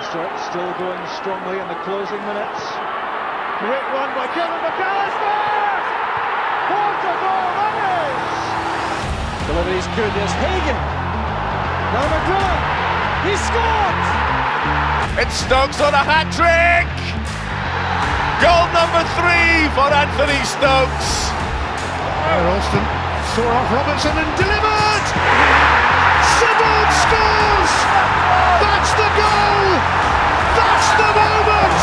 Still going strongly in the closing minutes. Great run by Kevin McAllister! What a goal that is! Delivery's good, there's Hagen. Now McGrillen, he scored! It's Stokes on a hat-trick! Goal number 3 for Anthony Stokes! Ralston saw off Robertson and delivered! Sybil scores! That's the goal! That's the moment!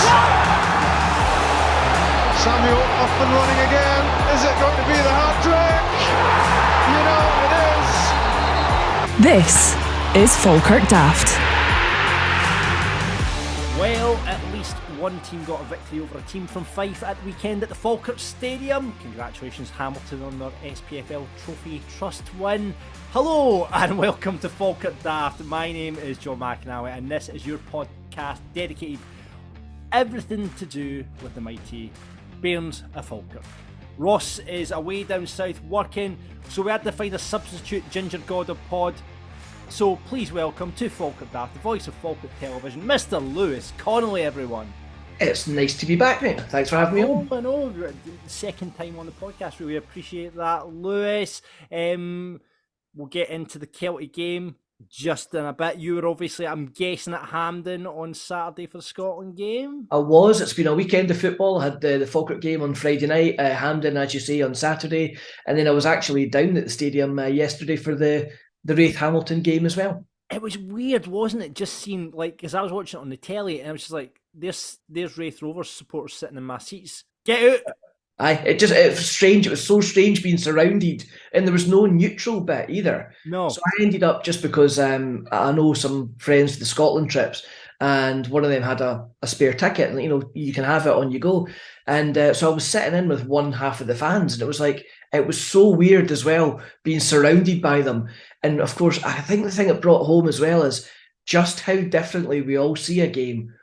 Samuel off and running again. Is it going to be the hat-trick? You know it is. This is Falkirk Daft. Well, at least one team got a victory over a team from Fife at the weekend at the Falkirk Stadium. Congratulations Hamilton on their SPFL Trophy Trust win. Hello and welcome to Falkirk Daft. My name is John McAnally and this is your podcast dedicated everything to do with the mighty Bairns of Falkirk. Ross is away down south working, so we had to find a substitute ginger god of pod. So please welcome to Falkirk Daft, the voice of Falkirk Television, Mr. Lewis Connolly, everyone. It's nice to be back, mate. Thanks for having me on. I know. Second time on the podcast. Really appreciate that, Lewis. We'll get into the Kelty game just in a bit. You were obviously, I'm guessing, at Hampden on Saturday for the Scotland game. I was. It's been a weekend of football. I had the Falkirk game on Friday night, Hampden, as you say, on Saturday. And then I was actually down at the stadium yesterday for the Wraith Hamilton game as well. It was weird, wasn't it? Just seeing, like, because I was watching it on the telly and I was just like, there's Wraith Rovers supporters sitting in my seats. Get out! Aye, it was strange. It was so strange being surrounded, and there was no neutral bit either. No. So I ended up, just because I know some friends for the Scotland trips, and one of them had a spare ticket, and you can have it on you go. And so I was sitting in with one half of the fans, and it was so weird as well being surrounded by them. And of course, I think the thing that brought home as well is just how differently we all see a game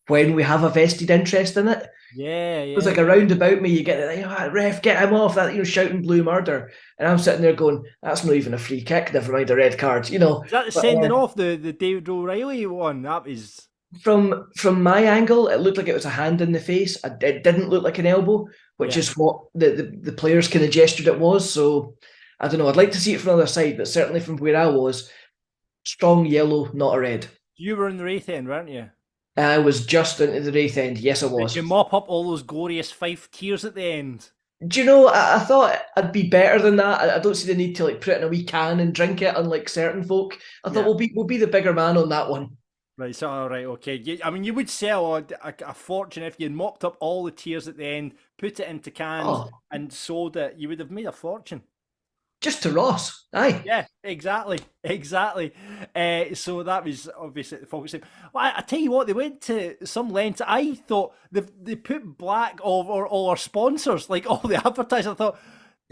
when we have a vested interest in it. Yeah. It was like around about me, you get it, ref, get him off, that, shouting blue murder. And I'm sitting there going, that's not even a free kick, never mind a red card, Is that the sending off, the David O'Reilly one? That was... From my angle, it looked like it was a hand in the face. It didn't look like an elbow, which is what the players kind of gestured it was. So, I don't know, I'd like to see it from the other side, but certainly from where I was, strong yellow, not a red. You were in the Wraith end, weren't you? I was just into the Wraith end, yes I was. Did you mop up all those glorious Fife tears at the end? Do you know, I thought I'd be better than that. I don't see the need to put it in a wee can and drink it, unlike certain folk. I thought we'll be the bigger man on that one. Right, so all right, okay. I mean, you would sell a fortune if you mopped up all the tears at the end, put it into cans and sold it. You would have made a fortune. Just to Ross, aye. Yeah, exactly. So that was obviously the focus. Well, I tell you what, they went to some lengths. I thought they put black over all our sponsors, like all the advertising. I thought,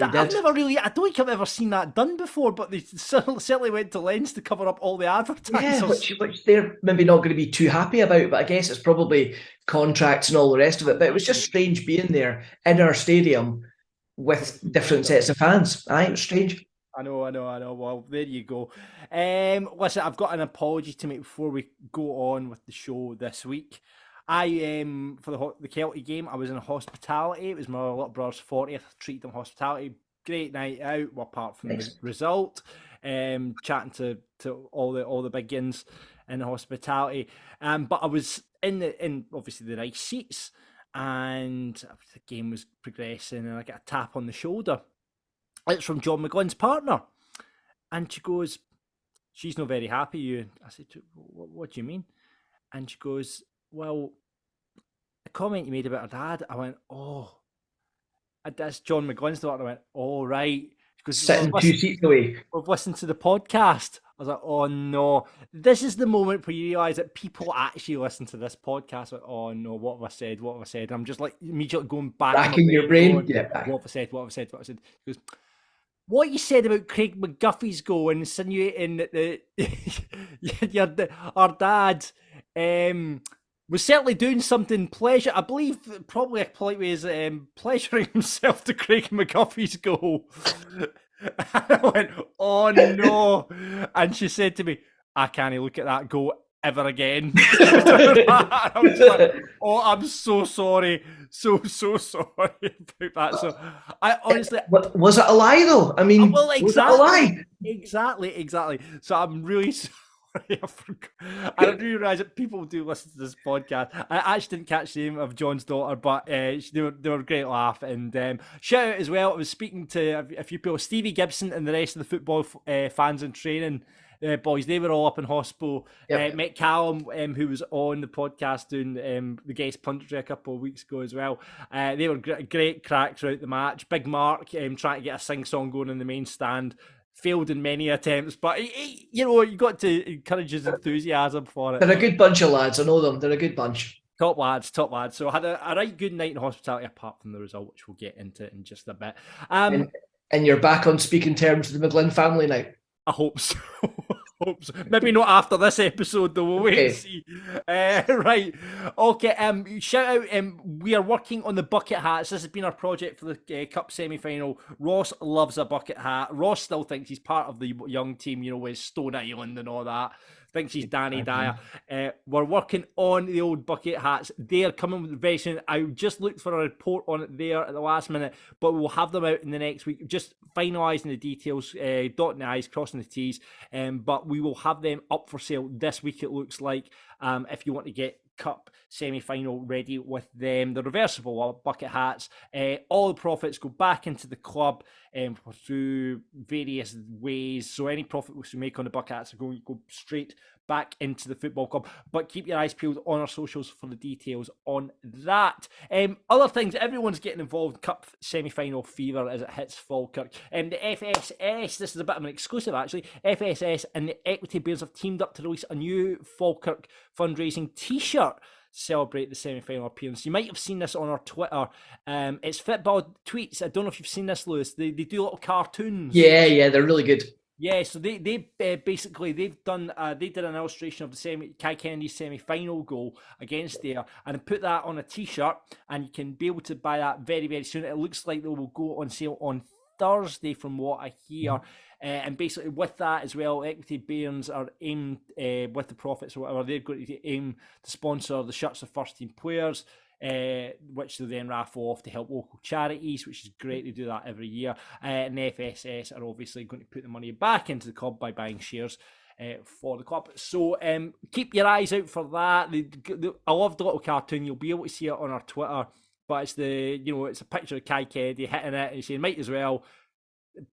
I don't think I've ever seen that done before, but they certainly went to lengths to cover up all the advertisers. Yeah, which they're maybe not going to be too happy about, but I guess it's probably contracts and all the rest of it. But it was just strange being there in our stadium with different sets of fans. Aye, it was strange. I know. Well, there you go. Listen, I've got an apology to make before we go on with the show this week. I for the Kelty game, I was in hospitality. It was my little brother's 40th. I treated him hospitality. Great night out, apart from the result. Chatting to all the big guns in the hospitality. But I was in obviously the nice seats, and the game was progressing, and I get a tap on the shoulder. It's from John McGlynn's partner, and she goes, "She's not very happy you." I said, "What do you mean?" And she goes, "Well, a comment you made about her dad." I went, "Oh, that's John McGlynn's daughter." I went, "Oh, right." She goes, sitting 2 seats away. We've listened to the podcast. I was like, "Oh no, this is the moment where you realise that people actually listen to this podcast." Like, "Oh no, what have I said? What have I said?" I'm just like immediately going back. Racking your brain. Going, Yeah. What have I said? What have I said? What have I said? She goes, "What you said about Craig McGuffey's goal, insinuating that our dad was certainly doing something pleasure. I believe probably a polite way is pleasuring himself to Craig McGuffey's goal." And I went, "Oh no!" And she said to me, "I can't look at that goal ever again. I was like, oh, I'm so sorry. So sorry about that. So I honestly... Was it a lie, though? I mean, well, was it a lie? Exactly. So I'm really sorry. I forgot. I do realise that people do listen to this podcast. I actually didn't catch the name of John's daughter, but they were a great laugh. And shout out as well, I was speaking to a few people, Stevie Gibson and the rest of the football fans in training. Boys, they were all up in hospital. Yep. Met Callum, who was on the podcast doing the guest punditry a couple of weeks ago as well. They were great crack throughout the match. Big Mark trying to get a sing-song going in the main stand. Failed in many attempts, but you got to encourage his enthusiasm for it. They're a good bunch of lads. I know them. They're a good bunch. Top lads. So I had a right good night in hospitality, apart from the result, which we'll get into in just a bit. And you're back on speaking terms with the McGlynn family now. I hope so. Maybe not after this episode, though. We'll wait and see. Right. Okay. Shout out. We are working on the bucket hats. This has been our project for the Cup semi-final. Ross loves a bucket hat. Ross still thinks he's part of the young team, with Stone Island and all that. Thinks he's Danny Dyer. We're working on the old bucket hats. They are coming with very soon. I just looked for a report on it there at the last minute, but we'll have them out in the next week. Just finalising the details, dotting the I's, crossing the T's. But we will have them up for sale this week, it looks like, if you want to get Cup semi-final ready with them. The reversible bucket hats. All the profits go back into the club through various ways. So any profit which we make on the bucket hats are going to go straight back into the football club. But keep your eyes peeled on our socials for the details on that. Other things, everyone's getting involved. Cup semi-final fever as it hits Falkirk. The FSS, this is a bit of an exclusive actually, FSS and the Equity Bears have teamed up to release a new Falkirk fundraising t-shirt celebrate the semi-final appearance. You might have seen this on our Twitter. It's Football Tweets. I don't know if you've seen this, Lewis. They do little cartoons. Yeah, they're really good. Yeah, so they basically they've done they did an illustration of the Kai Kennedy's semi-final goal against there and put that on a t-shirt, and you can be able to buy that very, very soon. It looks like they will go on sale on Thursday from what I hear. And basically with that as well, Equity Bears are aimed with the profits or whatever, they're going to aim to sponsor the shirts of first team players, which they then raffle off to help local charities, which is great. They do that every year. And the FSS are obviously going to put the money back into the club by buying shares for the club. So keep your eyes out for that. I love the little cartoon. You'll be able to see it on our Twitter, but it's it's a picture of Kai Kennedy hitting it and he's saying might as well,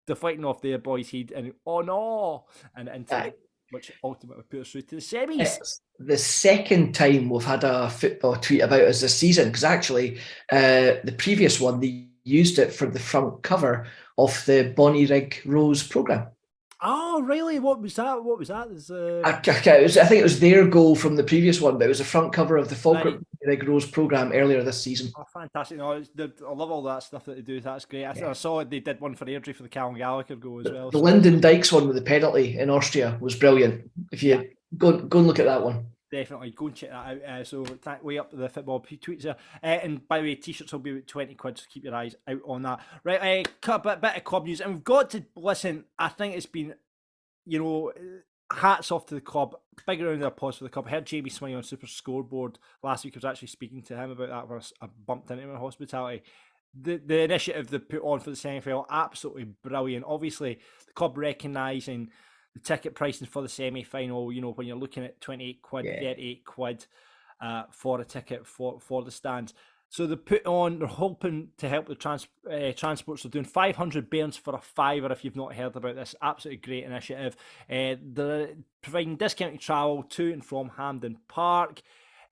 deflecting off their boy's head and oh no, and into which ultimately put us through to the semis. It's the second time we've had a football tweet about us this season, because actually the previous one they used it for the front cover of the Bonnie Rig Rose programme. Oh, really? What was that? I think it was their goal from the previous one, but it was the front cover of the Falkirk Rig Rose programme earlier this season. Oh, fantastic. No, I love all that stuff that they do. That's great. I saw it. They did one for Airdrie for the Callum Gallagher goal as well. The Lyndon Dykes one with the penalty in Austria was brilliant. If you go and look at that one. Definitely go and check that out. So way up the football tweets there. And by the way, t-shirts will be about 20 quid, so keep your eyes out on that. Right, a bit of club news, and we've got to listen. I think it's been, hats off to the club. Big round of applause for the club. I heard Jamie Swing on Super Scoreboard last week. I was actually speaking to him about that. Where I bumped into him in hospitality. The initiative they put on for the semi-final, absolutely brilliant. Obviously, the club recognising the ticket pricing for the semi-final, when you're looking at 28 quid, 38 quid for a ticket for the stands. So they're hoping to help the transports. They're doing 500 bairns for a fiver, if you've not heard about this. Absolutely great initiative. They're providing discounted travel to and from Hampden Park.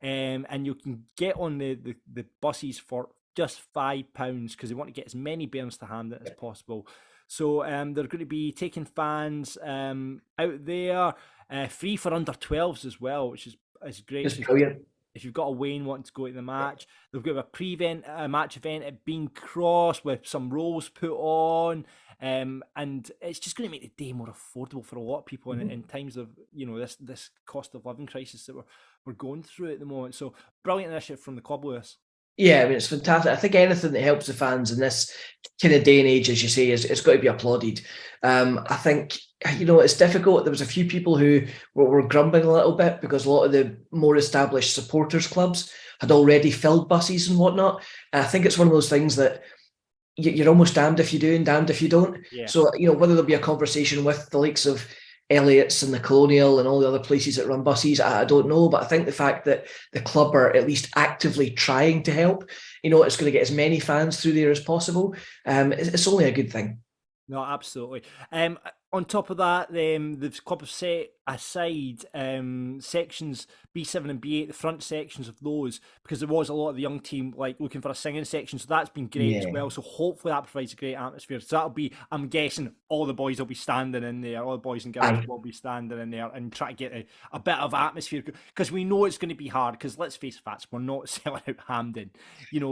And you can get on the buses for just £5 because they want to get as many bairns to Hampden as possible. So they're going to be taking fans out there, free for under 12s as well, which is great. It's brilliant. If you've got a Wayne wanting to go to the match, they've got a match event at Bean Cross with some rolls put on, and it's just going to make the day more affordable for a lot of people in times of this cost of living crisis that we're going through at the moment. So brilliant initiative from the club, Lewis. Yeah, I mean, it's fantastic. I think anything that helps the fans in this kind of day and age, as you say, is it's got to be applauded. I think, it's difficult. There was a few people who were grumbling a little bit because a lot of the more established supporters clubs had already filled buses and whatnot. And I think it's one of those things that you're almost damned if you do and damned if you don't. Yeah. So, whether there'll be a conversation with the likes of Elliott's and the Colonial and all the other places that run buses, I don't know. But I think the fact that the club are at least actively trying to help, it's going to get as many fans through there as possible. It's only a good thing. No, absolutely. On top of that, the club have set aside sections B7 and B8, the front sections of those, because there was a lot of the young team looking for a singing section. So that's been great as well. So hopefully that provides a great atmosphere. So that'll be, I'm guessing, all the boys will be standing in there, all the boys and girls will be standing in there and try to get a bit of atmosphere, because we know it's going to be hard. Because let's face facts, we're not selling out Hampden,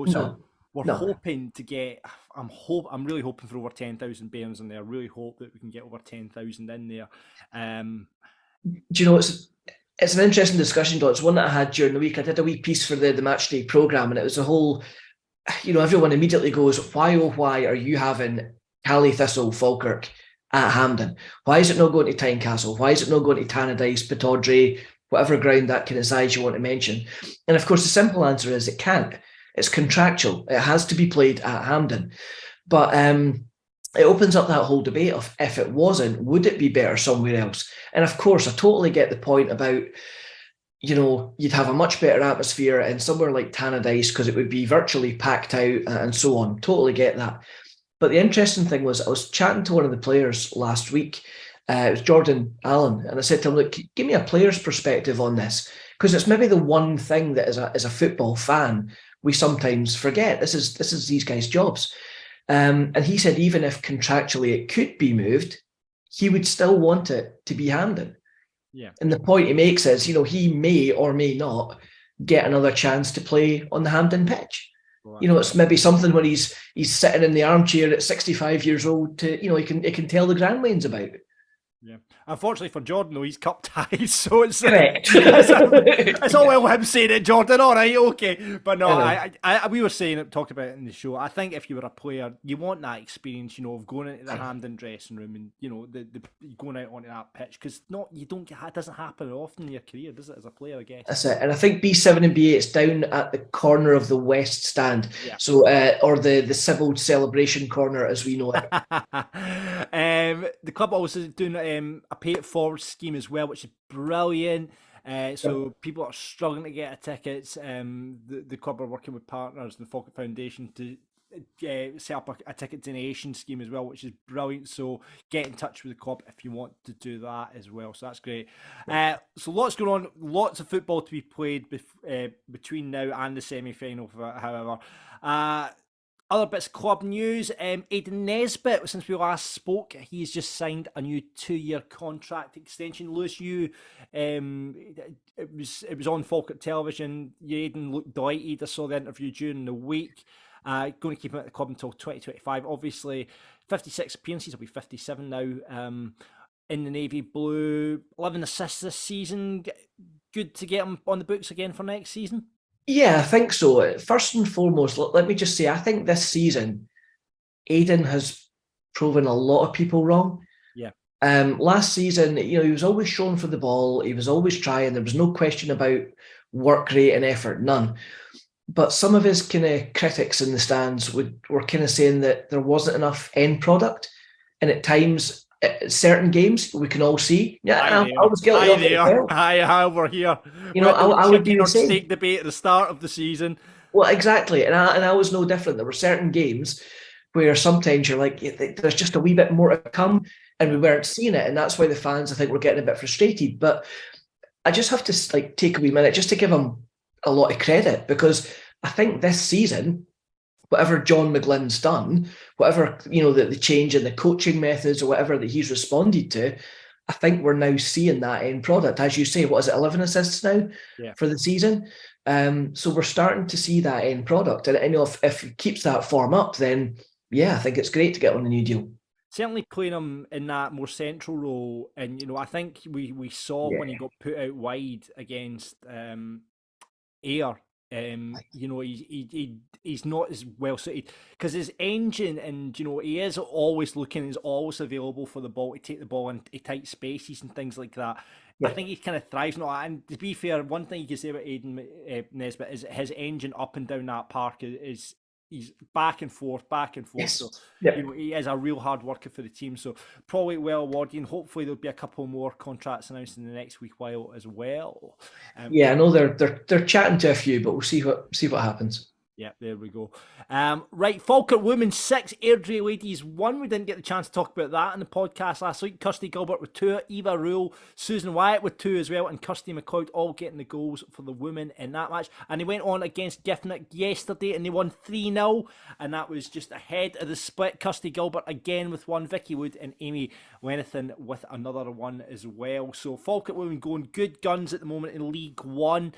So we're hoping to get. I'm really hoping for over 10,000 bairns in there. I really hope that we can get over 10,000 in there. Do you know it's an interesting discussion, Don. It's one that I had during the week. I did a wee piece for the match day programme, and it was a whole. Everyone immediately goes, "Why, oh why are you having Cally Thistle, Falkirk at Hampden? Why is it not going to Tynecastle? Why is it not going to Tannadice, Pittodrie, whatever ground that kind of size you want to mention?" And of course, the simple answer is it can't. It's contractual. It has to be played at Hampden. But it opens up that whole debate of, if it wasn't, would it be better somewhere else? And of course, I totally get the point about, you'd have a much better atmosphere in somewhere like Tannadice because it would be virtually packed out and so on. Totally get that. But the interesting thing was, I was chatting to one of the players last week. It was Jordan Allen. And I said to him, look, give me a player's perspective on this. Because it's maybe the one thing that as a football fan, we sometimes forget. This is these guys' jobs. And he said even if contractually it could be moved, he would still want it to be Hampden. Yeah. And the point he makes is, he may or may not get another chance to play on the Hampden pitch. Right. It's maybe something when he's sitting in the armchair at 65 years old to, he can tell the grandlanes about. Yeah. Unfortunately for Jordan, though, he's cup ties, so it's correct. it's all well him saying it, Jordan. All right, okay, but no, we were saying it, talked about it in the show. I think if you were a player, you want that experience, of going into the Hampden dressing room and the going out onto that pitch, because it doesn't happen often in your career, does it? As a player, I guess. That's it. And I think B7 and B8 is down at the corner of the West Stand, so or the civil celebration corner as we know it. The club also doing a pay it forward scheme as well, which is brilliant. So people are struggling to get tickets. The club are working with partners, the Falkirk Foundation, to set up a ticket donation scheme as well, which is brilliant. So get in touch with the club if you want to do that as well. So that's great. So lots going on, lots of football to be played between now and the semi-final, however. Other bits of club news, Aidan Nesbitt, since we last spoke, he's just signed a new 2-year contract extension. Lewis, it was on Falkirk television. Aidan looked delighted. I saw the interview during the week. Going to keep him at the club until 2025. Obviously, 56 appearances, he'll be 57 now. In the navy blue, 11 assists this season. Good to get him on the books again for next season. Yeah, I think so. First and foremost, let me just say, I think this season, Aidan has proven a lot of people wrong. Yeah. Last season, he was always shown for the ball. He was always trying. There was no question about work rate and effort, none. But some of his kind of critics in the stands were kind of saying that there wasn't enough end product. And at times, certain games we can all see. Yeah, I was guilty of it. Hi, we're here. I would be the same. Steak debate at the start of the season. Well, exactly, and I was no different. There were certain games where sometimes you're like, there's just a wee bit more to come, and we weren't seeing it, and that's why the fans, I think, were getting a bit frustrated. But I just have to take a wee minute just to give him a lot of credit, because I think this season, whatever John McGlynn's done, whatever, the change in the coaching methods or whatever that he's responded to, I think we're now seeing that end product. As you say, what is it, 11 assists now for the season? So we're starting to see that end product. And if he keeps that form up, then I think it's great to get on a new deal. Certainly playing him in that more central role. And, I think we saw when he got put out wide against Ayr He's not as well suited because his engine, and he is always looking, he's always available for the ball to take the ball into tight spaces and things like that. Yeah. I think he kind of thrives on that. And to be fair, one thing you can say about Aidan Nesbitt is his engine up and down that park is he's back and forth. Yes. So yep. He is a real hard worker for the team. So probably well awarded. And hopefully there'll be a couple more contracts announced in the next week while as well. I know they're chatting to a few, but we'll see what happens. Yeah, there we go. Right, Falkirk Women's 6, Airdrie Ladies 1. We didn't get the chance to talk about that in the podcast last week. Kirsty Gilbert with 2, Eva Rule, Susan Wyatt with 2 as well, and Kirsty McLeod all getting the goals for the women in that match. And they went on against Giffnock yesterday and they won 3-0, and that was just ahead of the split. Kirsty Gilbert again with 1, Vicky Wood and Amy Wenathan with another 1 as well. So Falkirk Women going good guns at the moment in League 1.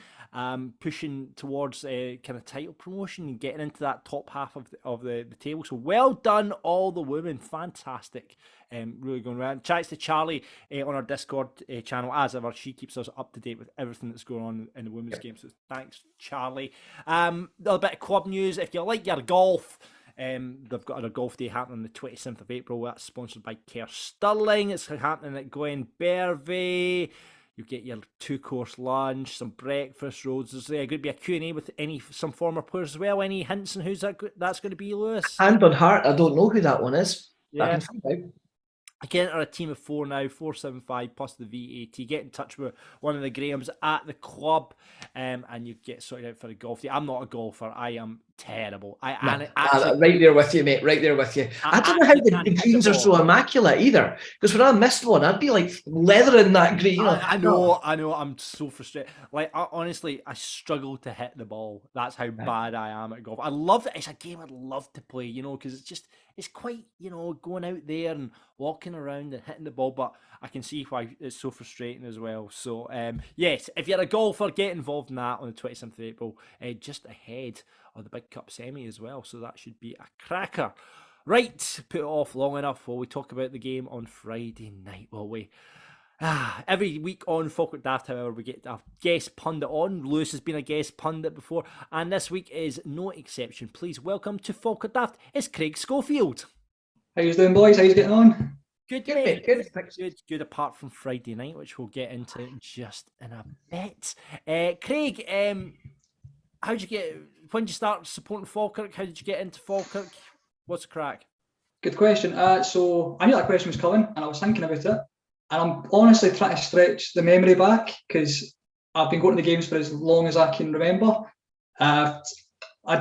Pushing towards kind of title promotion and getting into that top half of the table. So well done, all the women. Fantastic. Really going around. Chats to Charlie on our Discord channel. As ever, she keeps us up to date with everything that's going on in the women's game. So thanks, Charlie. A little bit of club news. If you like your golf, they've got a golf day happening on the 27th of April. That's sponsored by Kerr Stirling. It's happening at Glen Bervey. You get your 2-course lunch, some breakfast, roads. There's going to be a Q&A with some former players as well. Any hints on who's that's going to be, Lewis? Hand on heart, I don't know who that one is. Yeah. I can find out. Again, are a team of 4 now, 475 plus the VAT. Get in touch with one of the Grahams at the club, and you get sorted out for a golf day. I'm not a golfer. I am terrible. Right there with you, mate. Right there with you. I don't know how the greens are so immaculate either. Because when I missed one, I'd be like leathering that green. I know. I'm so frustrated. Like, honestly, I struggle to hit the ball. That's how bad I am at golf. I love it. It's a game I'd love to play, because it's quite, going out there and walking around and hitting the ball, but I can see why it's so frustrating as well. So, yes, if you're a golfer, get involved in that on the 27th of April, just ahead of the Big Cup semi as well. So that should be a cracker. Right, put it off long enough while we talk about the game on Friday night, will we? Every week on Falkirk Daft, however, we get a guest pundit on. Lewis has been a guest pundit before, and this week is no exception. Please welcome to Falkirk Daft, it's Craig Schofield. How you doing, boys? How you getting on? Good, mate. Good, apart from Friday night, which we'll get into just in a bit. Craig, when did you start supporting Falkirk? How did you get into Falkirk? What's the crack? Good question. So I knew that question was coming, and I was thinking about it. And I'm honestly trying to stretch the memory back because I've been going to the games for as long as I can remember. I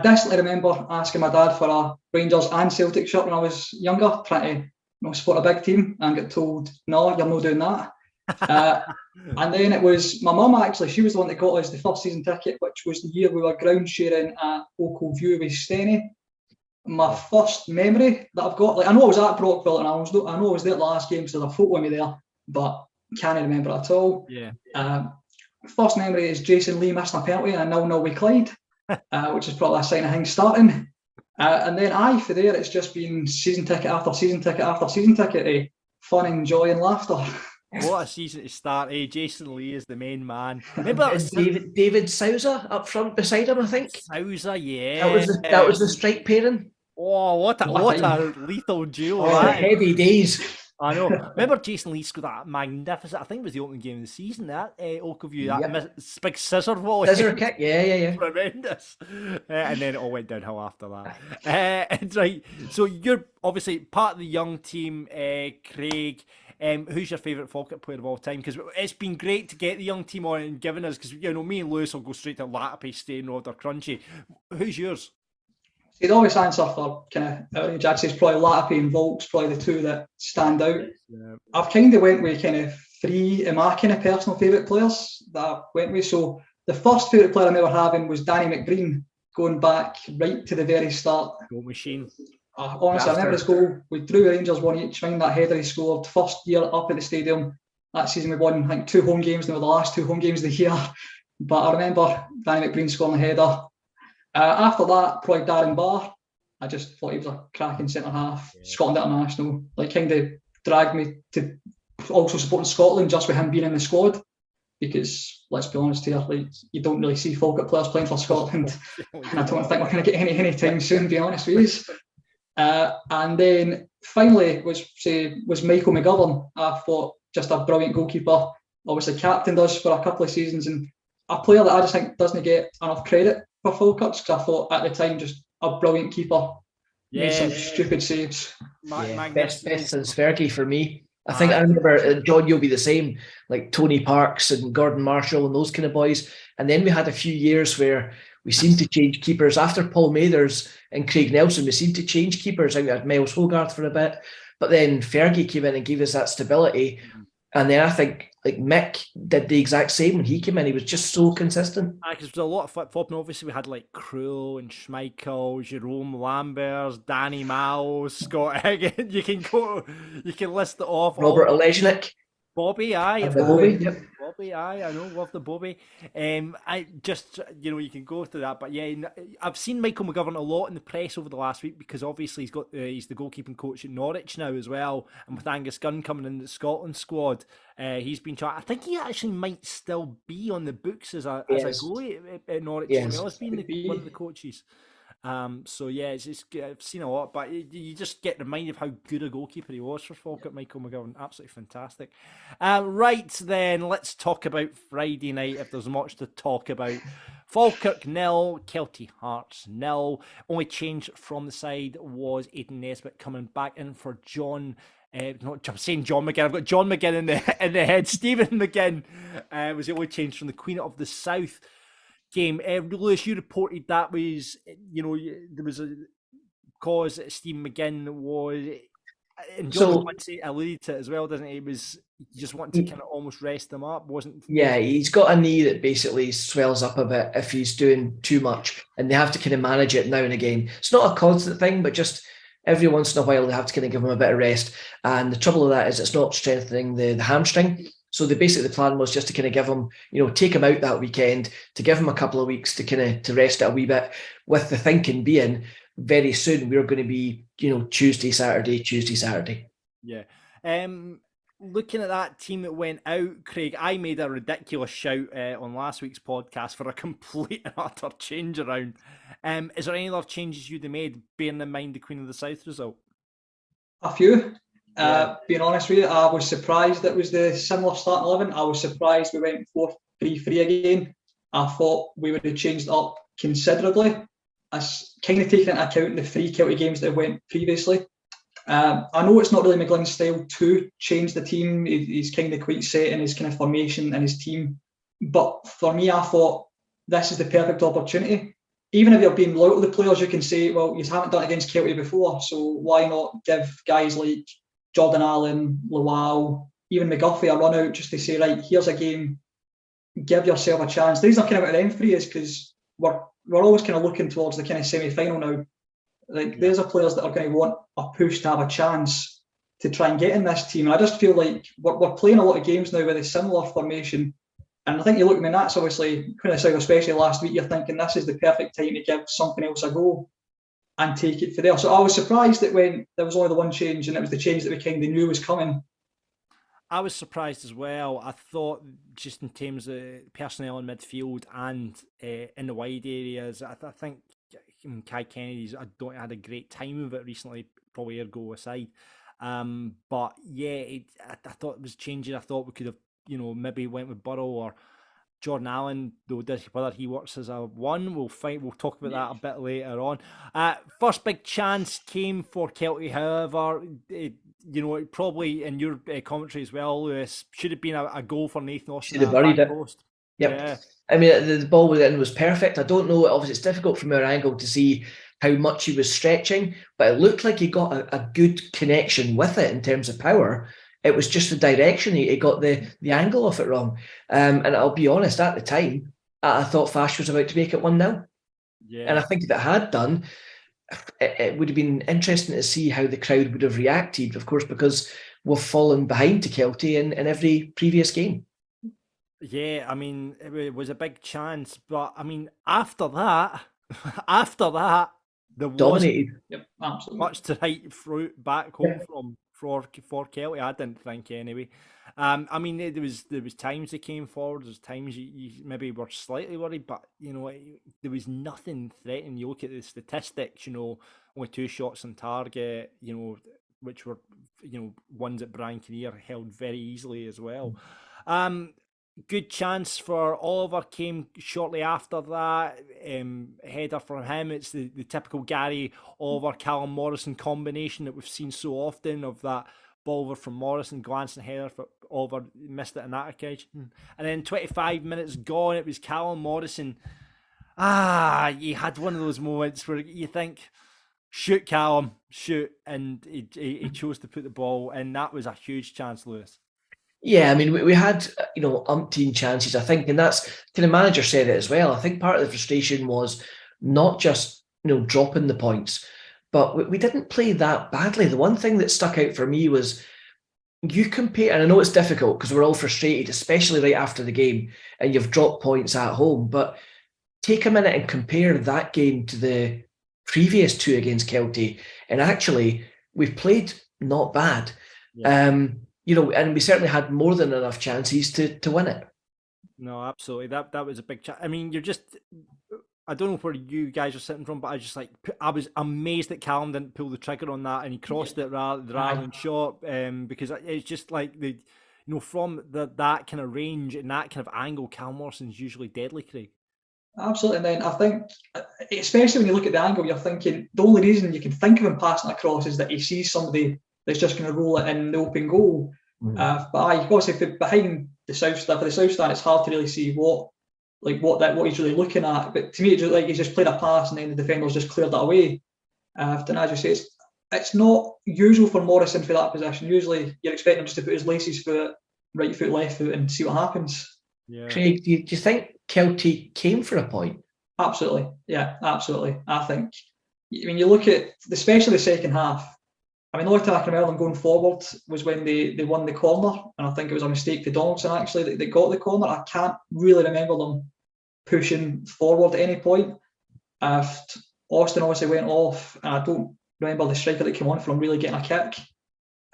distinctly remember asking my dad for a Rangers and Celtic shirt when I was younger, trying to support a big team, and get told, no, you're not doing that. And then it was my mum, actually, she was the one that got us the first season ticket, which was the year we were ground sharing at Oakville View with Steny. My first memory that I've got, I know I was at Brockville and I know I was there at the last game, so there's a photo of me there, but can't remember at all. Yeah. First memory is Jason Lee missing a penalty and a 0-0 with Clyde, which is probably a sign of things starting. And then for there, it's just been season ticket after season ticket after season ticket, fun and joy and laughter. What a season to start, Jason Lee is the main man. Remember that was David Sousa up front beside him, I think. Sousa, yeah. That was the strike pairing. Oh, what a lethal duo. Heavy days. I know. Remember Jason Lee scored that magnificent, I think it was the opening game of the season, that Oakview, that big scissor volley. Scissor kick, yeah. Tremendous. And then it all went downhill after that. Right. So you're obviously part of the young team, Craig. Who's your favourite Falkirk player of all time? Because it's been great to get the young team on and giving us, because me and Lewis will go straight to Latapi, Stainrod or Crunchy. Who's yours? He'd always answer for kind of outrage. I'd say it's probably Latapi and Volk's probably the two that stand out. Yeah. I've kind of went with kind of three of my kind of personal favourite players that I went with. So the first favourite player I remember having was Danny McBreen, going back right to the very start. Goal machine. Honestly, I remember his goal. We drew Rangers 1-each, mind that header he scored. First year up at the stadium. That season we won, I think, 2 home games, and they were the last 2 home games of the year. But I remember Danny McBreen scoring a header. After that, probably Darren Barr. I just thought he was a cracking centre-half. Yeah. Scotland International. Kind of dragged me to also supporting Scotland just with him being in the squad. because let's be honest here, like, you don't really see Falkirk players playing for Scotland, and I don't think we're going to get any time soon, to be honest with you. And then finally was Michael McGovern. I thought just a brilliant goalkeeper. Obviously captained us for a couple of seasons, and a player that I just think doesn't get enough credit for Falkirk, because I thought at the time just a brilliant keeper. Made some stupid saves. Best since Fergie for me. I remember, John, you'll be the same, like Tony Parks and Gordon Marshall and those kind of boys. And then we had a few years where we seemed to change keepers. After Paul Mathers and Craig Nelson, we seemed to change keepers. I had Miles Hogarth for a bit, but then Fergie came in and gave us that stability. And then I think like Mick did the exact same when he came in. He was just so consistent. Because there was a lot of flip-flopping. Obviously, we had like Krul and Schmeichel, Jerome Lambers, Danny Miles, Scott Higgins. You can list it off. Robert Olejnik. Bobby, aye. Bobby, aye. I know, love the Bobby. I just, you can go through that. But yeah, I've seen Michael McGovern a lot in the press over the last week, because obviously he's the goalkeeping coach at Norwich now as well. And with Angus Gunn coming in the Scotland squad, he's been trying. I think he actually might still be on the books as a goalie at Norwich as well as being one of the coaches. So yeah, I've seen a lot, but you just get reminded of how good a goalkeeper he was for Falkirk, Michael McGovern. Absolutely fantastic. Right then, let's talk about Friday night, if there's much to talk about. Falkirk 0, Kelty Hearts 0. Only change from the side was Aidan Nesbitt coming back in for John. I'm saying John McGinn. I've got John McGinn in the head. Stephen McGinn was the only change from the Queen of the South game. Lewis, you reported that was, there was a cause that Stephen McGinn was, and John alluded to it as well, doesn't he? He was just wanting to kind of almost rest him up, wasn't? Yeah, he's got a knee that basically swells up a bit if he's doing too much, and they have to kind of manage it now and again. It's not a constant thing, but just every once in a while they have to kind of give him a bit of rest. And the trouble with that is it's not strengthening the hamstring. So the plan was just to kind of give him, take him out that weekend, to give him a couple of weeks to kind of to rest it a wee bit, with the thinking being very soon we're going to be, Tuesday, Saturday. Yeah. Looking at that team that went out, Craig, I made a ridiculous shout on last week's podcast for a complete and utter change around. Is there any other changes you'd have made, bearing in mind the Queen of the South result? A few. Being honest with you, I was surprised it was the similar starting 11. I was surprised we went 4-3-3 again. I thought we would have changed it up considerably. As kind of taking into account the 3 Kelty games that went previously. I know it's not really McGlynn's style to change the team. He's kind of quite set in his kind of formation and his team. But for me, I thought this is the perfect opportunity. Even if you're being loyal to the players, you can say, well, you haven't done it against Kelty before, so why not give guys like Jordan Allen, Lowell, even McGuffey a run out just to say, right, here's a game, give yourself a chance. The reason I'm kind of about them 3 is because we're always kind of looking towards the kind of semi-final now. Like, there's players that are going to want a push to have a chance to try and get in this team. And I just feel like we're playing a lot of games now with a similar formation. And I think you look, that's obviously Queen of the South, especially last week, you're thinking this is the perfect time to give something else a go and take it for there. So I was surprised that when there was only the one change, and it was the change that we kind of knew was coming. I was surprised as well. I thought just in terms of personnel in midfield and in the wide areas, I think Kai Kennedy's had a great time of it recently, probably ergo aside. But yeah, I thought it was changing. I thought we could have, maybe went with Burrow or Jordan Allen, though whether he works as a 1, we'll talk about that a bit later on. First big chance came for Kelty, however, it probably in your commentary as well, Lewis, should have been a goal for Nathan Austin. Should have buried it. Post. Yep. Yeah. I mean, the ball was perfect. I don't know, obviously it's difficult from our angle to see how much he was stretching, but it looked like he got a good connection with it in terms of power. It was just the direction. He got the angle of it wrong. And I'll be honest, at the time, I thought Fash was about to make it 1-0. Yeah. And I think if it had done, it would have been interesting to see how the crowd would have reacted, of course, because we've fallen behind to Kelty in every previous game. Yeah, I mean, it was a big chance. But, I mean, after that, there dominated. wasn't much to write back home for Kelty. I didn't think anyway. I mean, there was times they came forward. There's times you maybe were slightly worried, but there was nothing threatening. You look at the statistics. Only 2 shots on target. Which were ones that Brian Kinnear held very easily as well. Good chance for Oliver came shortly after that. Header from him. It's the typical Gary Oliver Callum Morrison combination that we've seen so often, of that ball over from Morrison, glancing header for Oliver, missed it on that occasion. And then 25 minutes gone, it was Callum Morrison. You had one of those moments where you think, shoot Callum, shoot, and he chose to put the ball in. That was a huge chance, Lewis. Yeah, I mean, we had, umpteen chances, I think, and that's, the manager said it as well. I think part of the frustration was not just, dropping the points, but we didn't play that badly. The one thing that stuck out for me was, you compare, and I know it's difficult because we're all frustrated, especially right after the game, and you've dropped points at home, but take a minute and compare that game to the previous 2 against Kelty, and actually, we've played not bad. Yeah. And we certainly had more than enough chances to win it. No, absolutely. That was a big chance. I mean, I don't know where you guys are sitting from, but I was amazed that Callum didn't pull the trigger on that and he crossed it rather than shot, because it's just like from that kind of range and that kind of angle, Callum Morrison's usually deadly, Craig. Absolutely. And then I think, especially when you look at the angle, you're thinking the only reason you can think of him passing across is that he sees somebody that's just going to roll it in the open goal. But obviously behind the south stand, for the south stand, it's hard to really see what he's really looking at. But to me, it's like he's just played a pass and then the defender's just cleared that away. And as you say, it's not usual for Morrison for that position. Usually, you're expecting him just to put his laces foot, right foot, left foot, and see what happens. Yeah. Craig, do you think Kelty came for a point? Absolutely, yeah, absolutely. I think when you look at, especially the second half. I mean, the only time I can remember them going forward was when they won the corner, and I think it was a mistake to Donaldson actually that got the corner. I can't really remember them pushing forward at any point. Austin obviously went off, and I don't remember the striker that came on for him really getting a kick.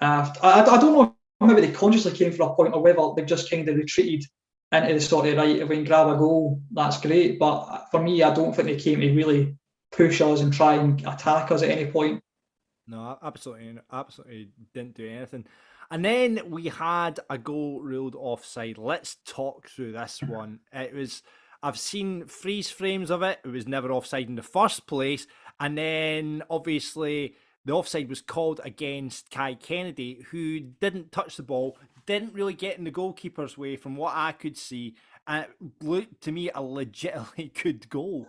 I don't know if maybe they consciously came for a point or whether they've just kind of retreated into the sort of, right, if we can grab a goal, that's great. But for me, I don't think they came to really push us and try and attack us at any point. No, absolutely didn't do anything. And then we had a goal ruled offside. Let's talk through this one. I've seen freeze frames of it. It was never offside in the first place. And then obviously the offside was called against Kai Kennedy, who didn't touch the ball, didn't really get in the goalkeeper's way from what I could see. And it looked to me a legitimately good goal.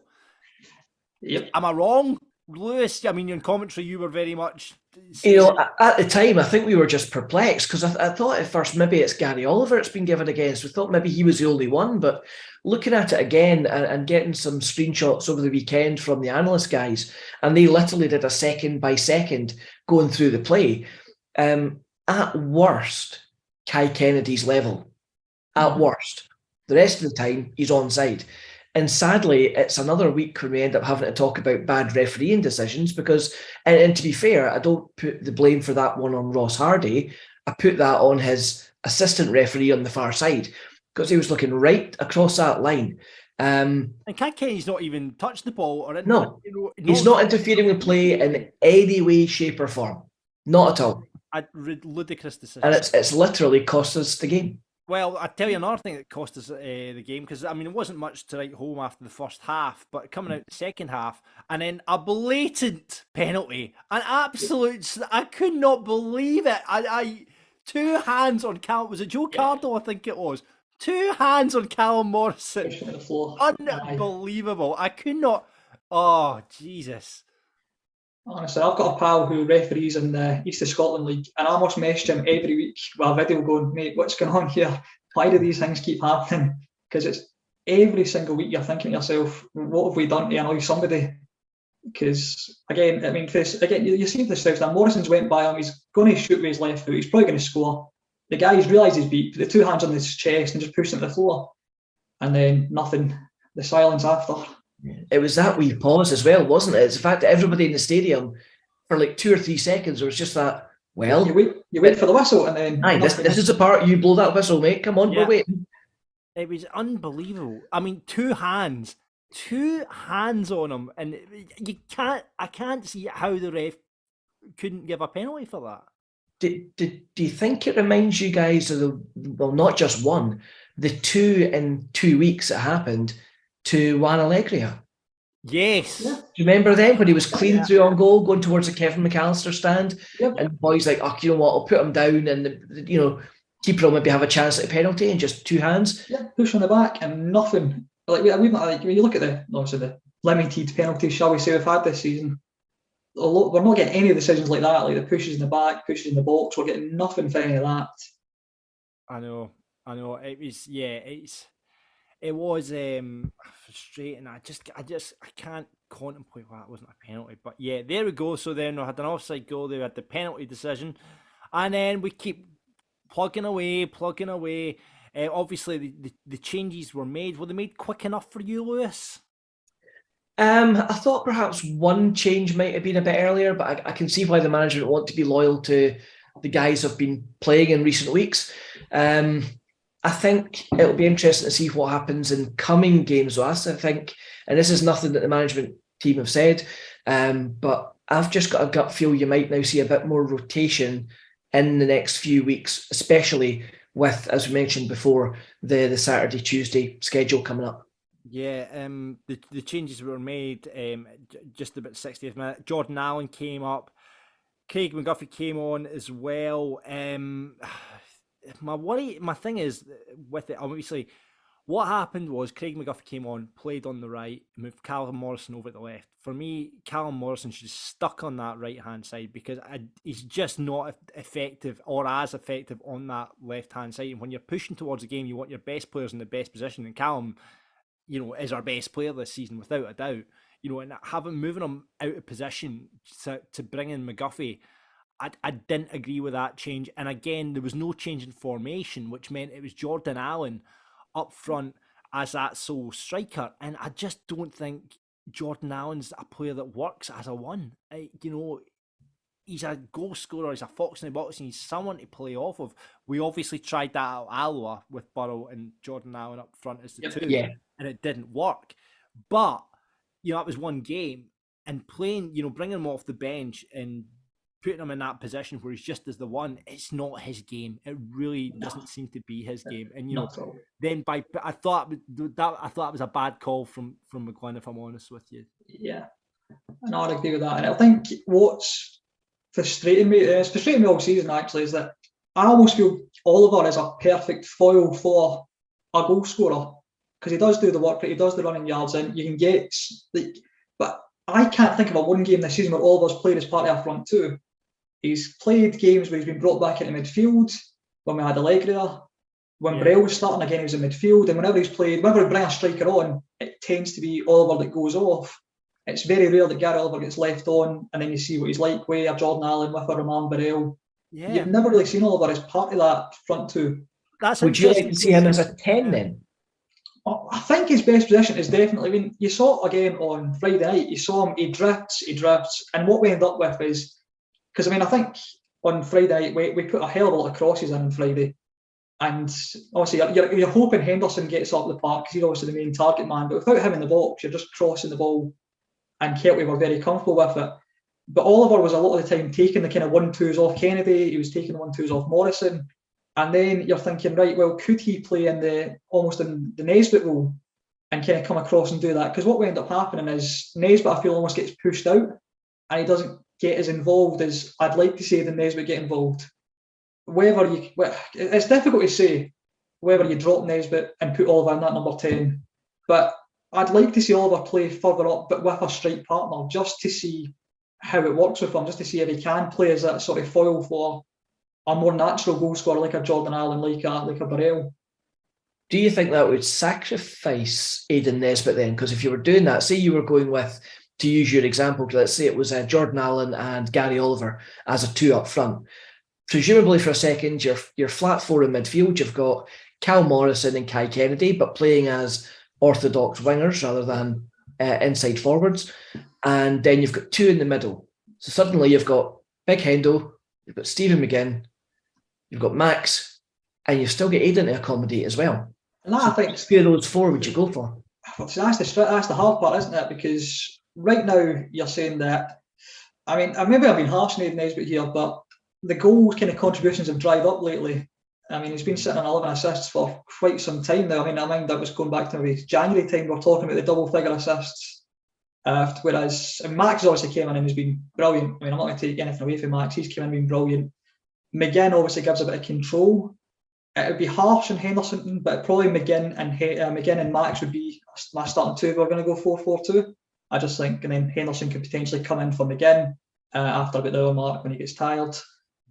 Yep. Am I wrong? Lewis, I mean, in commentary, you were very much... at the time, I think we were just perplexed because I thought at first maybe it's Gary Oliver it's been given against. We thought maybe he was the only one, but looking at it again and getting some screenshots over the weekend from the analyst guys, and they literally did a second by second going through the play. At worst, Kai Kennedy's level. At worst. The rest of the time, he's onside. And sadly, it's another week when we end up having to talk about bad refereeing decisions because, and to be fair, I don't put the blame for that one on Ross Hardy. I put that on his assistant referee on the far side because he was looking right across that line. And Kai Kennedy's not even touched the ball. He's not interfering with play in any way, shape or form. Not at all. A ludicrous decision. And it's literally cost us the game. Well, I tell you another thing that cost us the game, because, I mean, it wasn't much to write home after the first half, but coming out the second half, and then a blatant penalty, an absolute, I could not believe it. I 2 hands on Callum, was it Joe Cardo, I think it was? 2 hands on Callum Morrison. Unbelievable. I could not, oh, Jesus. Honestly, I've got a pal who referees in the East of Scotland League, and I almost message him every week with a video going, mate, what's going on here? Why do these things keep happening? Because it's every single week you're thinking to yourself, what have we done to annoy somebody? Because, again, I mean, you see the South Stand, Morrison's went by him, he's going to shoot with his left foot, he's probably going to score. The guy's realised he's beat, the 2 hands on his chest and just pushed him to the floor. And then nothing, the silence after. It was that wee pause as well, wasn't it? It's the fact that everybody in the stadium, for like 2 or 3 seconds, there was just that, well... you wait for the whistle, and then Aye, this is the part you blow that whistle, mate. Come on, Yeah. we're waiting. It was unbelievable. I mean, two hands on him, and I can't see how the ref couldn't give a penalty for that. Do you think it reminds you guys of not just one, the 2 in 2 weeks that happened to Juan Alegria? Yes. Yeah. Do you remember then when he was clean through on goal, going towards the Kevin McAllister stand, Yep. and the boys like, oh, you know what, I'll put him down, and keeper will maybe have a chance at a penalty, and just two hands. Yeah, push on the back and nothing. Like when you look at the limited penalties, shall we say, we've had this season, we're not getting any decisions like that, like the pushes in the back, pushes in the box. We're getting nothing for any of that. I know. It was frustrating. I can't contemplate why it wasn't a penalty. But yeah, there we go. So then we had an offside goal. They had the penalty decision, and then we keep plugging away. Obviously, the changes were made. Were they made quick enough for you, Lewis? I thought perhaps one change might have been a bit earlier, but I can see why the management want to be loyal to the guys who've been playing in recent weeks. I think it'll be interesting to see what happens in coming games with us. I think, and this is nothing that the management team have said, but I've just got a gut feel you might now see a bit more rotation in the next few weeks, especially with, as we mentioned before, the Saturday, Tuesday schedule coming up. Yeah, the changes were made just about 60th minute. Jordan Allen came up. Craig McGuffey came on as well. My thing is with it, obviously, what happened was Craig McGuffey came on, played on the right, moved Callum Morrison over to the left. For me, Callum Morrison should stuck on that right-hand side because he's just not effective or as effective on that left-hand side. And when you're pushing towards a game, you want your best players in the best position. And Callum, is our best player this season without a doubt. And moving him out of position to bring in McGuffey, I didn't agree with that change. And again, there was no change in formation, which meant it was Jordan Allen up front as that sole striker. And I just don't think Jordan Allen's a player that works as a one. He's a goal scorer, he's a fox in the box, and he's someone to play off of. We obviously tried that at Alloa with Burrow and Jordan Allen up front as the two, and it didn't work. But, that was one game, and playing, bringing him off the bench and putting him in that position where he's just as the one, it's not his game. It really doesn't seem to be his game. And then I thought it was a bad call from McGlynn, if I'm honest with you. Yeah, and I'd agree with that. And I think what's frustrating me, it's frustrating me all season actually, is that I almost feel Oliver is a perfect foil for a goal scorer because he does do the work, he does the running yards, and you can get but I can't think of a one game this season where Oliver's played as part of our front two. He's played games where he's been brought back into midfield, when we had Alegria, when Brell was starting again, he was in midfield, and whenever we bring a striker on, it tends to be Oliver that goes off. It's very rare that Gary Oliver gets left on, and then you see what he's like with a Jordan Allen, with a Roman Barrel. Yeah. You've never really seen Oliver as part of that front two. Would you like to see him as a 10 then? I think his best position is definitely, you saw it again on Friday night, you saw him, he drifts, and what we end up with is, because I think on Friday night we put a hell of a lot of crosses in on Friday, and obviously you're hoping Henderson gets up the park because he's obviously the main target man, but without him in the box, you're just crossing the ball, and Kelty were very comfortable with it. But Oliver was a lot of the time taking the kind of 1-2s off Kennedy, he was taking the 1-2s off Morrison, and then you're thinking, right, well, could he play almost in the Nesbitt role and kind of come across and do that? Because what we end up happening is Nesbitt, I feel, almost gets pushed out, and he doesn't get as involved as I'd like to see the Nesbitt get involved. It's difficult to say whether you drop Nesbitt and put Oliver in that number 10, but I'd like to see Oliver play further up, but with a strike partner, just to see how it works with him, just to see if he can play as that sort of foil for a more natural goal scorer like a Jordan Allen, like a Barrel. Do you think that would sacrifice Aidan Nesbitt then? Because if you were doing that, say you were going with, to use your example, let's say it was Jordan Allen and Gary Oliver as a two up front. Presumably for a second, you're flat four in midfield. You've got Cal Morrison and Kai Kennedy, but playing as orthodox wingers rather than inside forwards. And then you've got two in the middle. So suddenly you've got Big Hendo, you've got Stephen McGinn, you've got Max, and you've still got Aidan to accommodate as well. And that, So I think, which of those four would you go for? see, that's the hard part, isn't it? Because right now you're saying that. I mean, maybe I've been harsh on Aidan Nesbitt here, but the goal kind of contributions have dried up lately. I mean, he's been sitting on 11 assists for quite some time now. I mean, I mind that was going back to maybe January time. We're talking about the double-figure assists. Whereas Max obviously came in and has been brilliant. I mean, I'm not going to take anything away from Max. He's come in and been brilliant. McGinn obviously gives a bit of control. It would be harsh on Henderson, but probably McGinn and Max would be my starting two if we're going to go 4-4-2. I just think, and then Henderson could potentially come in for McGinn after about the hour mark when he gets tired.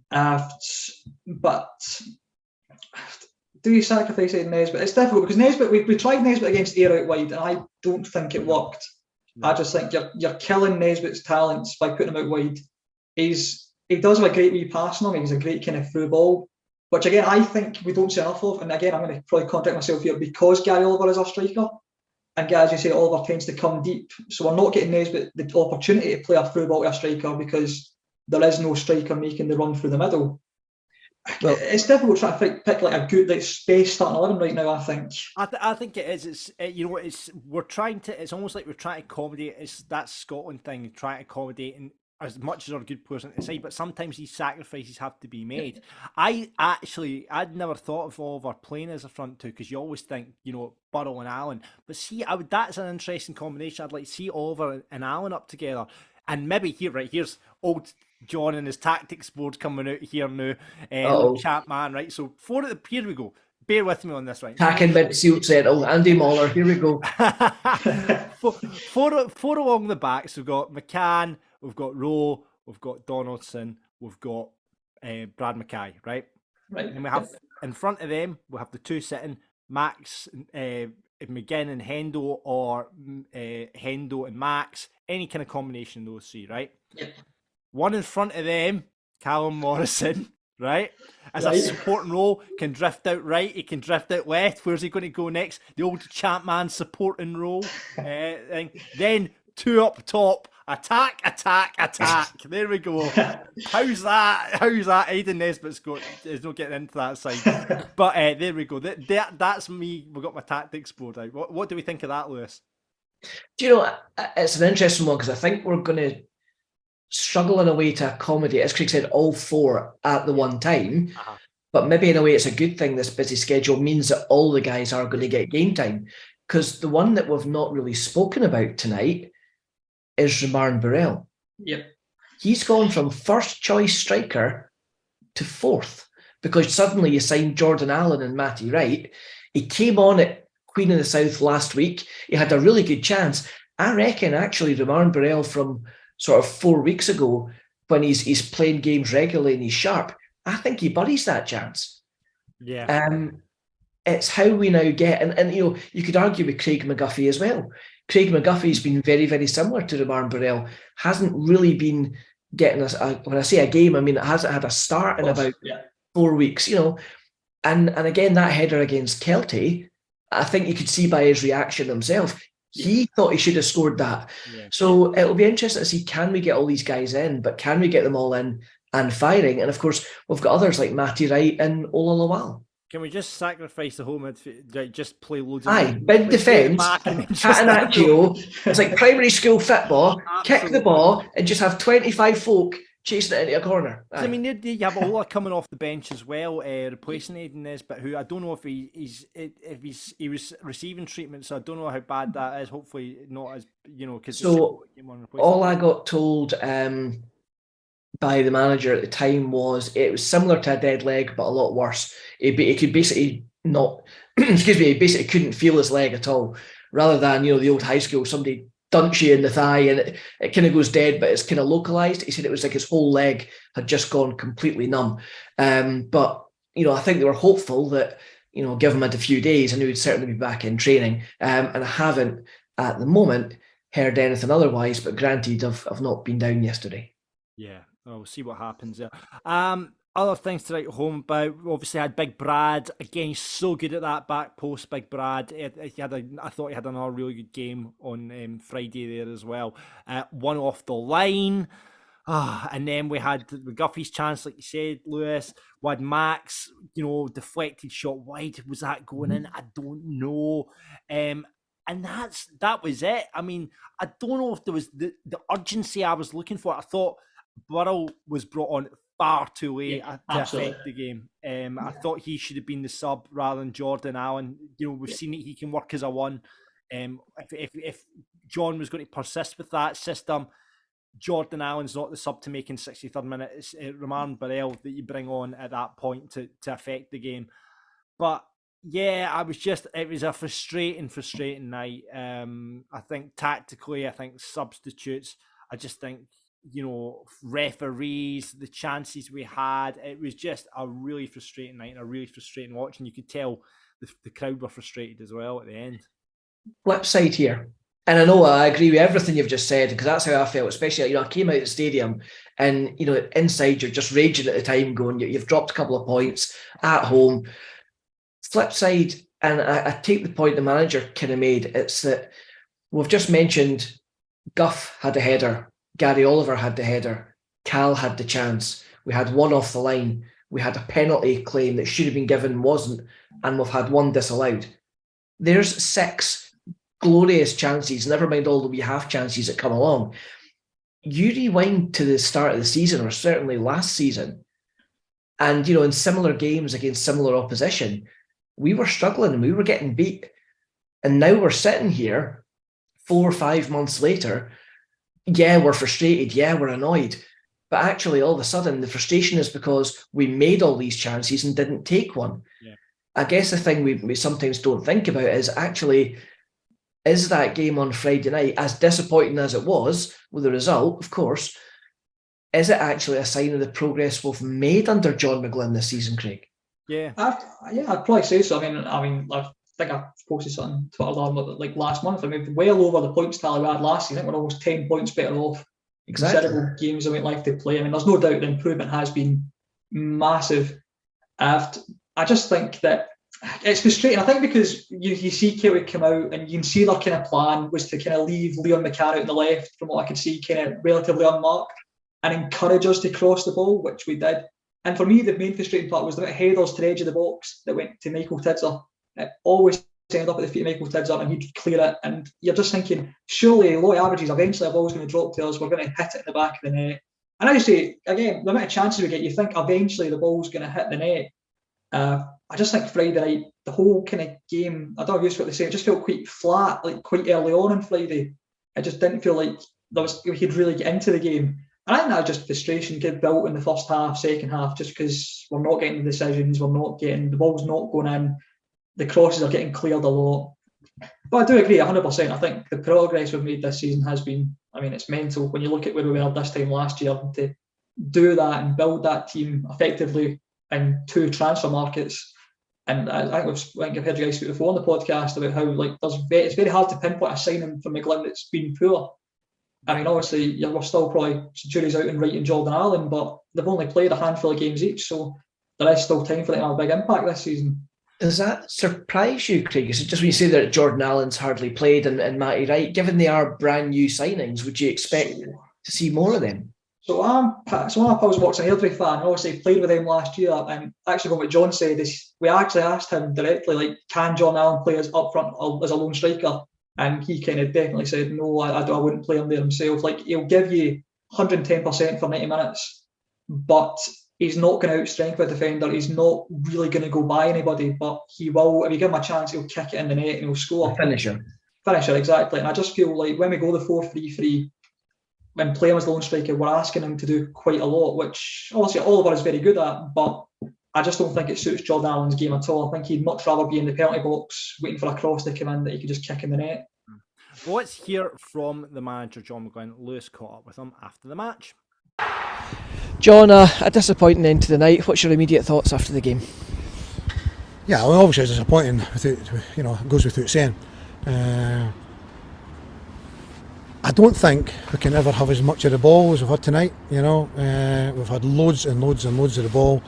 But do you sacrifice Aidan Nesbitt? It's difficult because Nesbitt, we tried Nesbitt against Ayr out wide, and I don't think it worked. I just think you're killing Nesbitt's talents by putting him out wide. He does have a great wee pass on him. He's a great kind of through ball, which again I think we don't see enough of. And again, I'm going to probably contradict myself here because Gary Oliver is our striker, and as you say, Oliver tends to come deep. So we're not getting Nesbitt the opportunity to play a through ball to a striker because there is no striker making the run through the middle. Well, it's difficult trying to pick like a good space starting 11 right now. I think. I think it is. We're trying to. It's almost like we're trying to accommodate. It's that Scotland thing, trying to accommodate and as much as our good person to say, but sometimes these sacrifices have to be made. I'd never thought of Oliver playing as a front two because you always think, Burrell and Allen. But see, that's an interesting combination. I'd like to see Oliver and Allen up together. And maybe here's old John and his tactics board coming out here now. Chat man, right? So here we go. Bear with me on this, right? Attacking midfield settle, Andy Muller. Here we go. four along the backs. We've got McCann, we've got Rowe, we've got Donaldson, we've got Brad Mackay, right? Right. And we have in front of them, we have the two sitting, Max, McGinn and Hendo, or Hendo and Max. Any kind of combination of those three, right? Yep. One in front of them, Callum Morrison, right? As a supporting role, can drift out right, he can drift out left. Where's he going to go next? The old Champman supporting role. Then two up top, attack. There we go. How's that? Aidan Nesbitt's is not getting into that side. But there we go. That's me. We've got my tactics board out. What do we think of that, Lewis? Do you know, it's an interesting one because I think we're going to struggle in a way to accommodate, as Craig said, all four at the one time. But maybe in a way it's a good thing this busy schedule means that all the guys are going to get game time. Because the one that we've not really spoken about tonight is Romain Burrell. Yep. He's gone from first choice striker to fourth because suddenly you signed Jordan Allen and Matty Wright. He came on at Queen of the South last week. He had a really good chance. I reckon actually Romain Burrell from sort of 4 weeks ago when he's playing games regularly and he's sharp, I think he buries that chance. Yeah. It's how we now get, and you could argue with Craig McGuffey as well. Craig McGuffey's been very, very similar to Romain Burrell. Hasn't really been getting when I say a game, I mean it hasn't had a start in about 4 weeks, And again, that header against Kelty, I think you could see by his reaction himself, he thought he should have scored that. Yeah. So it'll be interesting to see, can we get all these guys in, but can we get them all in and firing? And of course, we've got others like Matty Wright and Ola Lawal. Can we just sacrifice the whole midfield, just play loads of... Aye, big defence, Catenaccio, it's like primary school football, kick the ball and just have 25 folk chasing it into a corner. I mean, you have Ola coming off the bench as well, replacing Aidan Nesbitt, who I don't know if he was receiving treatment, so I don't know how bad that is. Hopefully not as because so all I got told by the manager at the time was it was similar to a dead leg, but a lot worse. He could basically not, he basically couldn't feel his leg at all. Rather than the old high school, somebody dunks you in the thigh and it kind of goes dead, but it's kind of localized. He said it was like his whole leg had just gone completely numb. But I think they were hopeful that give him a few days and he would certainly be back in training. And I haven't at the moment heard anything otherwise. But granted, I've not been down yesterday. Yeah, we'll see what happens there. Other things to write home about. Obviously, had Big Brad again. He's so good at that back post. Big Brad. I thought he had another really good game on Friday there as well. One off the line. And then we had Guffey's chance, like you said, Lewis. We had Max, deflected shot wide. Was that going in? I don't know. And that was it. I mean, I don't know if there was the urgency I was looking for. I thought Burrell was brought on far too late to affect the game. I thought he should have been the sub rather than Jordan Allen. We've seen that he can work as a one. If John was going to persist with that system, Jordan Allen's not the sub to make in 63rd minute. It's Romain Burrell that you bring on at that point to affect the game. But yeah, it was a frustrating night. I think tactically, substitutes, I just think, referees, the chances we had, it was just a really frustrating night and a really frustrating watch. And you could tell the crowd were frustrated as well at the end. Flip side here. And I know I agree with everything you've just said, because that's how I felt, especially, I came out of the stadium and, inside you're just raging at the time going, you've dropped a couple of points at home. Flip side, and I take the point the manager kind of made, it's that we've just mentioned Guff had a header, Gary Oliver had the header, Cal had the chance, we had one off the line, we had a penalty claim that should have been given, wasn't, and we've had one disallowed. There's 6 glorious chances, never mind all the wee half chances that come along. You rewind to the start of the season, or certainly last season, and in similar games against similar opposition, we were struggling and we were getting beat. And now we're sitting here 4 or 5 months later. Yeah, we're frustrated. Yeah, we're annoyed. But actually, all of a sudden, the frustration is because we made all these chances and didn't take one. Yeah. I guess the thing we sometimes don't think about is actually, is that game on Friday night, as disappointing as it was with the result, of course, is it actually a sign of the progress we've made under John McGlynn this season, Craig? Yeah, I'd probably say so. I mean, I think I posted something on Twitter like last month. I mean, well over the points tally we had last season. I think we're almost 10 points better off. Exactly. Considerable games that we like to play. I mean, there's no doubt the improvement has been massive. I just think that it's frustrating. I think because you see Kelty come out and you can see their kind of plan was to kind of leave Leon McCann out on the left, from what I could see, kind of relatively unmarked, and encourage us to cross the ball, which we did. And for me, the main frustrating part was the headers to the edge of the box that went to Michael Tidser. It always ended up at the feet of Michael Tidser and he'd clear it. And you're just thinking, surely low averages, eventually are always going to drop to us. We're going to hit it in the back of the net. And I say, again, the amount of chances we get, you think eventually the ball's going to hit the net. I just think Friday night, the whole kind of game, I don't know what they say, it just felt quite flat, like quite early on Friday. It just didn't feel like we could really get into the game. And I think that was just frustration get built in the first half, second half, just because we're not getting the decisions, the ball's not going in, the crosses are getting cleared a lot. But I do agree 100%. I think the progress we've made this season has been, it's mental when you look at where we were this time last year, to do that and build that team effectively in 2 transfer markets. And I think I've heard you guys speak before on the podcast about how it's very hard to pinpoint a signing from McGlynn that's been poor. I mean, obviously, we're still probably jury's out in Wright and Jordan Allen, but they've only played a handful of games each, so there is still time for them to have a big impact this season. Does that surprise you, Craig? Is it just when you say that Jordan Allen's hardly played and Matty Wright, given they are brand new signings, would you expect to see more of them? So I'm a Pulse Box and Airdrie fan. I obviously played with them last year, and actually what John said is we actually asked him directly, can Jordan Allen play as up front as a lone striker? And he kind of definitely said, no, I wouldn't play him there himself. He'll give you 110% for 90 minutes, but he's not going to outstrength a defender. He's not really going to go by anybody, but he will, if you give him a chance, he'll kick it in the net and he'll score. Finisher, exactly. And I just feel like when we go the 4-3-3, when playing as lone striker, we're asking him to do quite a lot, which obviously Oliver is very good at, but I just don't think it suits Jordan Allen's game at all. I think he'd much rather be in the penalty box waiting for a cross to come in that he could just kick in the net. Well, let's hear from the manager, John McGlynn. Lewis caught up with him after the match. John, a disappointing end to the night. What's your immediate thoughts after the game? Yeah, well, obviously it's disappointing. It goes without saying. I don't think we can ever have as much of the ball as we've had tonight. We've had loads and loads and loads of the ball.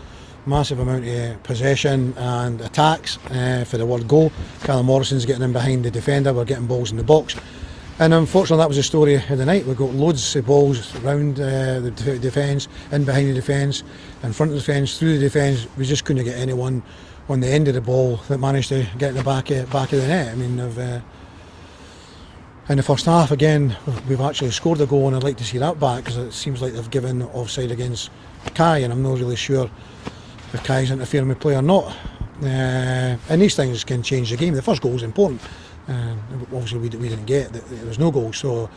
Massive amount of possession and attacks for the word goal. Callum Morrison's getting in behind the defender, we're getting balls in the box. And unfortunately, that was the story of the night. We got loads of balls around the defence, in behind the defence, in front of the defence, through the defence. We just couldn't get anyone on the end of the ball that managed to get in the back of the net. I mean, in the first half, again, we've actually scored a goal, and I'd like to see that back, because it seems like they've given offside against Kai, and I'm not really sure if Kai's interfering with play or not. And these things can change the game. The first goal is important. Obviously, we didn't get it. There was no goal. So,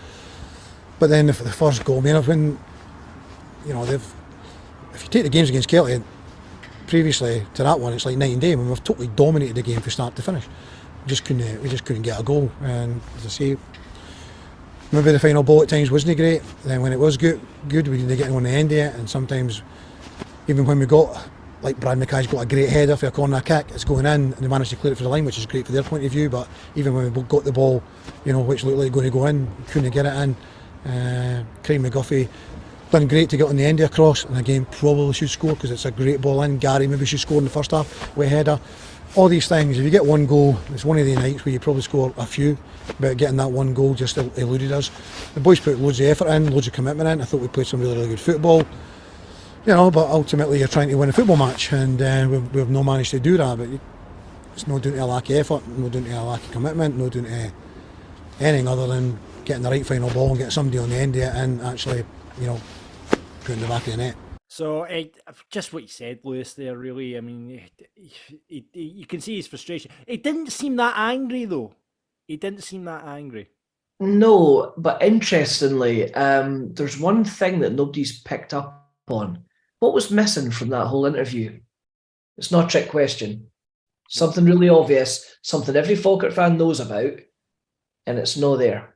but then the first goal, I mean, when if you take the games against Kelty previously to that one, it's like night and day. I mean, we've totally dominated the game from start to finish. We just couldn't get a goal. And as I say, maybe the final ball at times wasn't great. Then when it was good, we didn't get on the end of it. And sometimes, even when we got, like Brad Mackay's got a great header for a corner kick, it's going in, and they managed to clear it for the line, which is great for their point of view. But even when we got the ball, which looked like going to go in, couldn't get it in. Craig McGuffey done great to get on the end of a cross, and again probably should score, because it's a great ball in. Gary maybe should score in the first half with a header. All these things, if you get one goal, it's one of the nights where you probably score a few, but getting that one goal just eluded us. The boys put loads of effort in, loads of commitment in. I thought we played some really, really good football. But ultimately you're trying to win a football match, and we've not managed to do that. But it's not down to a lack of effort, not down to a lack of commitment, not down to anything other than getting the right final ball and getting somebody on the end of it and actually, putting the back of the net. So just what you said, Lewis, there, really. I mean, you can see his frustration. It didn't seem that angry, though. He didn't seem that angry. No, but interestingly, there's one thing that nobody's picked up on. What was missing from that whole interview? It's not a trick question. Something really obvious, something every Falkirk fan knows about, and it's not there.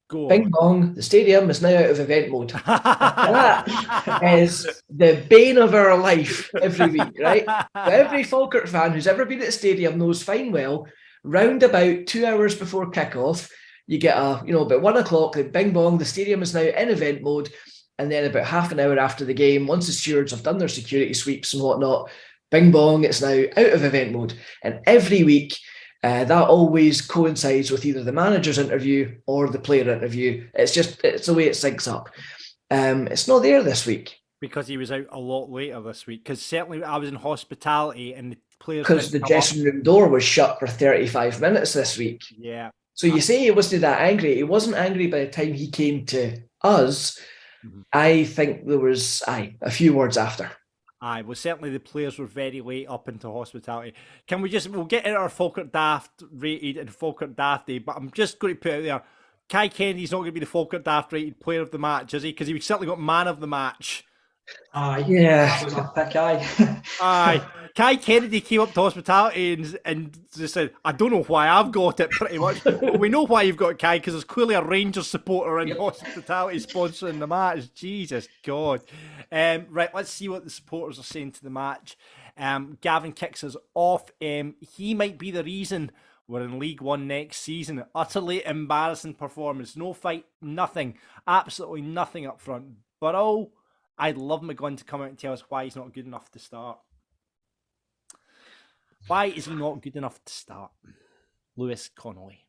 Go Bing on. bong, the stadium is now out of event mode. That is the bane of our life every week, right? But every Falkirk fan who's ever been at the stadium knows fine well, round about 2 hours before kick-off, you get about 1 o'clock, the bing bong, the stadium is now in event mode, and then about half an hour after the game, once the stewards have done their security sweeps and whatnot, bing bong, it's now out of event mode. And every week, that always coincides with either the manager's interview or the player interview. It's the way it syncs up. It's not there this week. Because he was out a lot later this week. Because certainly I was in hospitality and the players... Because the dressing room door was shut for 35 minutes this week. Yeah. So you say he wasn't that angry. He wasn't angry by the time he came to us. Mm-hmm. I think there was a few words after. Aye, well, certainly the players were very late up into hospitality. We'll get into our Falkirk Daft rated and Falkirk Daft day, but I'm just going to put out there, Kai Kennedy's not going to be the Falkirk Daft rated player of the match, is he? Because he certainly got man of the match. Aye, yeah. That was a pick, aye. Aye. Kai Kennedy came up to hospitality and just said, I don't know why I've got it, pretty much. But we know why you've got Kai, because there's clearly a Rangers supporter in hospitality sponsoring the match. Jesus God. Right, let's see what the supporters are saying to the match. Gavin kicks us off. He might be the reason we're in League One next season. Utterly embarrassing performance. No fight, nothing. Absolutely nothing up front. But I'd love McGunn to come out and tell us why he's not good enough to start. Why is he not good enough to start? Lewis Connolly.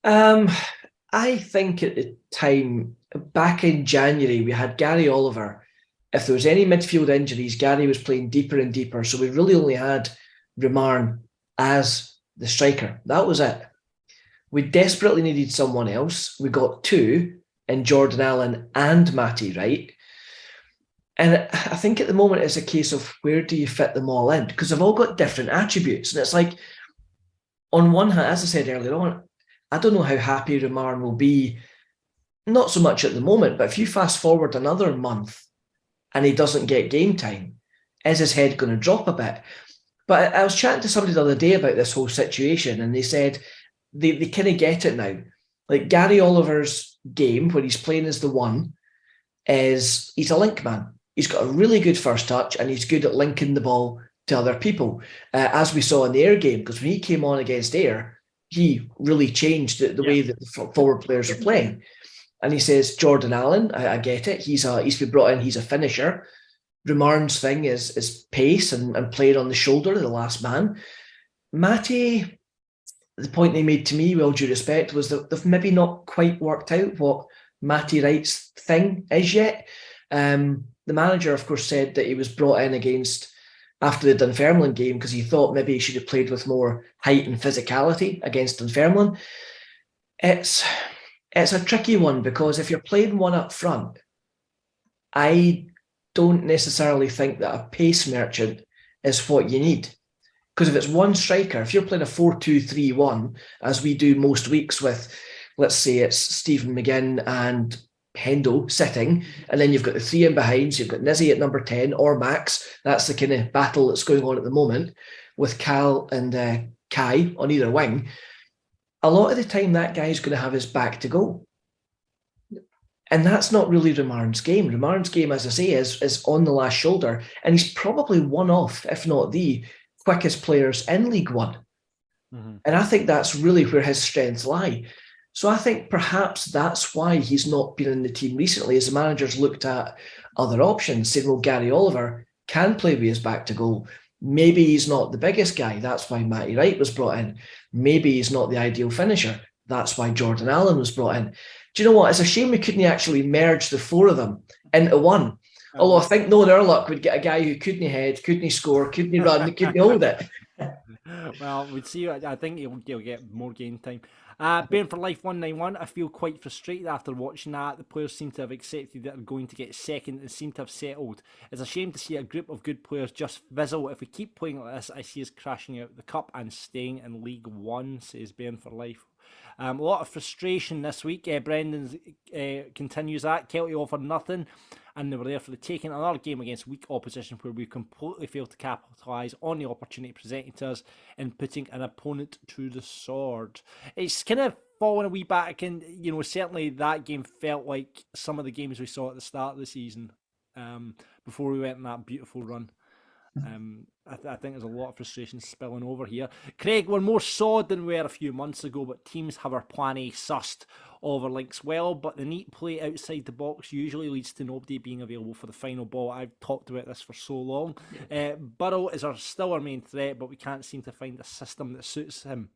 I think at the time, back in January, we had Gary Oliver. If there was any midfield injuries, Gary was playing deeper and deeper. So we really only had Remarn as the striker. That was it. We desperately needed someone else. We got two in Jordan Allen and Matty Wright. And I think at the moment it's a case of where do you fit them all in? Because they've all got different attributes. And it's like, on one hand, as I said earlier on, I don't know how happy Remarn will be, not so much at the moment, but if you fast forward another month and he doesn't get game time, is his head going to drop a bit? But I was chatting to somebody the other day about this whole situation, and they said they kind of get it now. Like Gary Oliver's game, when he's playing as the one, is he's a link man. He's got a really good first touch and he's good at linking the ball to other people, as we saw in the Ayr game, because when he came on against Ayr, he really changed the way that the forward players are playing. And he says, Jordan Allen, I get it. He's been brought in, he's a finisher. Remarn's thing is pace and playing on the shoulder of the last man. Matty, the point they made to me, with all due respect, was that they've maybe not quite worked out what Matty Wright's thing is yet. The manager, of course, said that he was brought in after the Dunfermline game because he thought maybe he should have played with more height and physicality against Dunfermline. It's a tricky one because if you're playing one up front, I don't necessarily think that a pace merchant is what you need. Because if it's one striker, if you're playing a 4-2-3-1, as we do most weeks with, let's say it's Stephen McGinn and Hendo sitting, and then you've got the three in behind, so you've got Nizzy at number 10 or Max. That's the kind of battle that's going on at the moment with Cal and Kai on either wing. A lot of the time that guy's going to have his back to goal. And that's not really Remarne's game. Remarne's game, as I say, is on the last shoulder, and he's probably one off, if not the quickest players in League One. Mm-hmm. And I think that's really where his strengths lie. So I think perhaps that's why he's not been in the team recently, as the manager's looked at other options, saying, well, Gary Oliver can play with his back to goal. Maybe he's not the biggest guy. That's why Matty Wright was brought in. Maybe he's not the ideal finisher. That's why Jordan Allen was brought in. Do you know what? It's a shame we couldn't actually merge the four of them into one. Although I think Nolan Urlock would get a guy who couldn't head, couldn't score, couldn't run, couldn't hold it. Well, we'd see. I think he'll get more game time. Being for Life 191, I feel quite frustrated after watching that. The players seem to have accepted that they're going to get second and seem to have settled. It's a shame to see a group of good players just fizzle. If we keep playing like this, I see us crashing out the cup and staying in League One, says Ben for Life. A lot of frustration this week. Brendan continues that. Kelty offered nothing, and they were there for the taking. Another game against weak opposition where we completely failed to capitalise on the opportunity presented to us in putting an opponent to the sword. It's kind of fallen a wee back, and certainly that game felt like some of the games we saw at the start of the season before we went on that beautiful run. I think there's a lot of frustration spilling over here. Craig, we're more solid than we were a few months ago, but teams have our plan A sussed. Oliver links well, but the neat play outside the box usually leads to nobody being available for the final ball. I've talked about this for so long. Burrow is still our main threat, but we can't seem to find a system that suits him.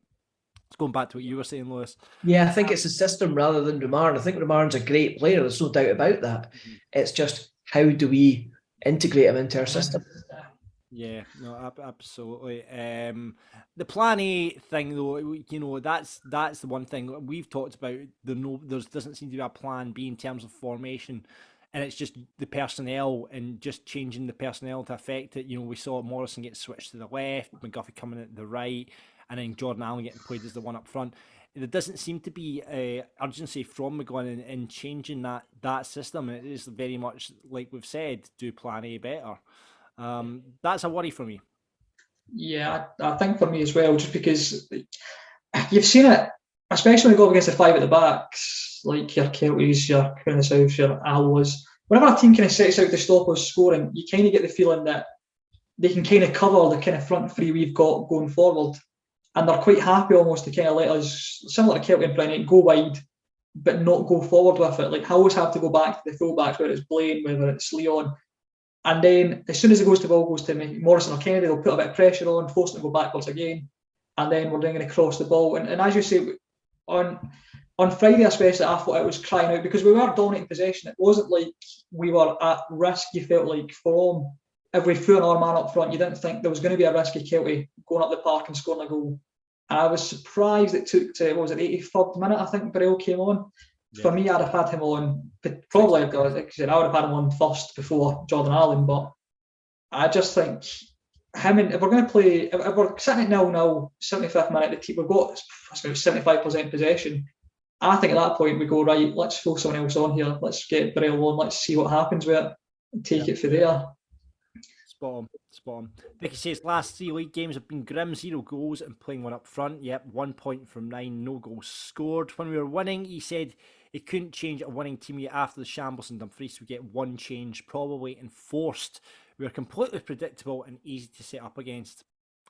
It's going back to what you were saying, Lewis. Yeah, I think it's a system rather than Remarne. I think Remarne's a great player. There's no doubt about that. It's just how do we integrate him into our system? Yeah, no, absolutely. The plan A thing, though, that's the one thing we've talked about. There doesn't seem to be a plan B in terms of formation, and it's just the personnel and just changing the personnel to affect it. We saw Morrison get switched to the left, McGuffey coming at the right, and then Jordan Allen getting played as the one up front. There doesn't seem to be urgency from McGuinn in changing that system. It is very much like we've said, do plan A better. That's a worry for me. Yeah, I think for me as well, just because you've seen it, especially when you go up against the five at the backs, like your Keltys, your Crown of the South, your Alwas. Whenever a team kind of sets out to stop us scoring, you kind of get the feeling that they can kind of cover the kind of front three we've got going forward, and they're quite happy almost to kind of let us, similar to Kelty and Brennan, go wide but not go forward with it. Like, I always have to go back to the fullbacks, whether it's Blaine, whether it's Leon. And then as soon as the ball goes to Morrison or Kennedy, they'll put a bit of pressure on, force them to go backwards again. And then we're then going to cross the ball. And as you say, on Friday especially, I thought it was crying out because we were dominating possession. It wasn't like we were at risk, you felt like, from if we threw our man up front, you didn't think there was going to be a risky Kelty going up the park and scoring a goal. And I was surprised it took to, 83rd minute, I think Burrell came on. Yeah. For me, I'd have had him on, probably, like I said, I would have had him on first before Jordan Allen, but I just think if we're going to play, if we're sitting at 0-0, 75th minute, we've got 75% possession. I think at that point we go, right, let's throw someone else on here, let's get Burrell on, let's see what happens with it and take it from there. Spot on. Vicky says last 3 league games have been grim, 0 goals and playing one up front. Yep, 1 point from 9, no goals scored. When we were winning, he said he couldn't change a winning team yet after the shambles in Dumfries. We get one change, probably enforced. We are completely predictable and easy to set up against.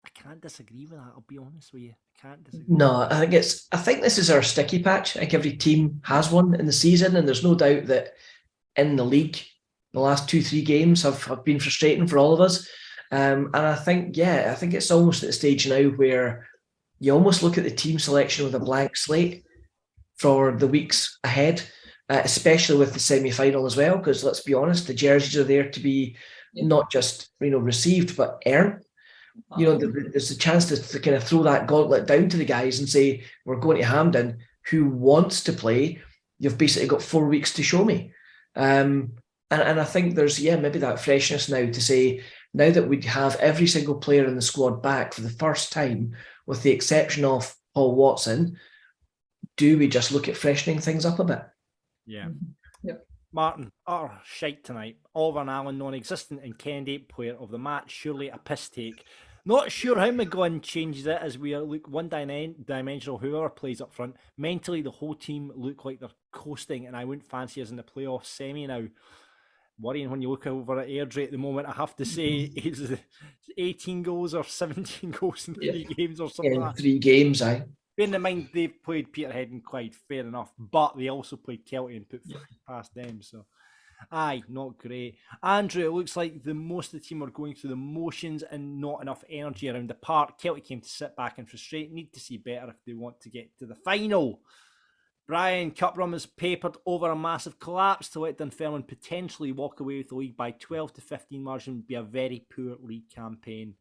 I can't disagree with that, I'll be honest with you. I can't disagree. No, I think this is our sticky patch. I think every team has one in the season, and there's no doubt that in the league, the last 2-3 games have been frustrating for all of us. And I think it's almost at the stage now where you almost look at the team selection with a blank slate for the weeks ahead, especially with the semi-final as well, because let's be honest, the jerseys are there to be not just received but earned. There's a chance to kind of throw that gauntlet down to the guys and say, we're going to Hampden. Who wants to play? You've basically got 4 weeks to show me. And I think there's maybe that freshness now to say, now that we have every single player in the squad back for the first time, with the exception of Paul Watson, do we just look at freshening things up a bit? Yeah. Yep. Martin, shite tonight. Oliver Allen, non-existent and Kennedy, player of the match. Surely a piss take. Not sure how McGowan changes it, as we look one-dimensional, whoever plays up front. Mentally, the whole team look like they're coasting, and I wouldn't fancy us in the playoff semi now. Worrying when you look over at Airdrie at the moment, I have to say, it's 18 goals or 17 goals in 3 games or something like that. 3 games, aye. Bearing in mind they've played Peterhead and Clyde, fair enough, but they also played Kelty and put past them, so aye, not great. Andrew, it looks like the most of the team are going through the motions and not enough energy around the park. Kelty came to sit back and frustrate, need to see better if they want to get to the final. Brian, cup run is papered over a massive collapse to let Dunfermline potentially walk away with the league by 12 to 15 margin would be a very poor league campaign.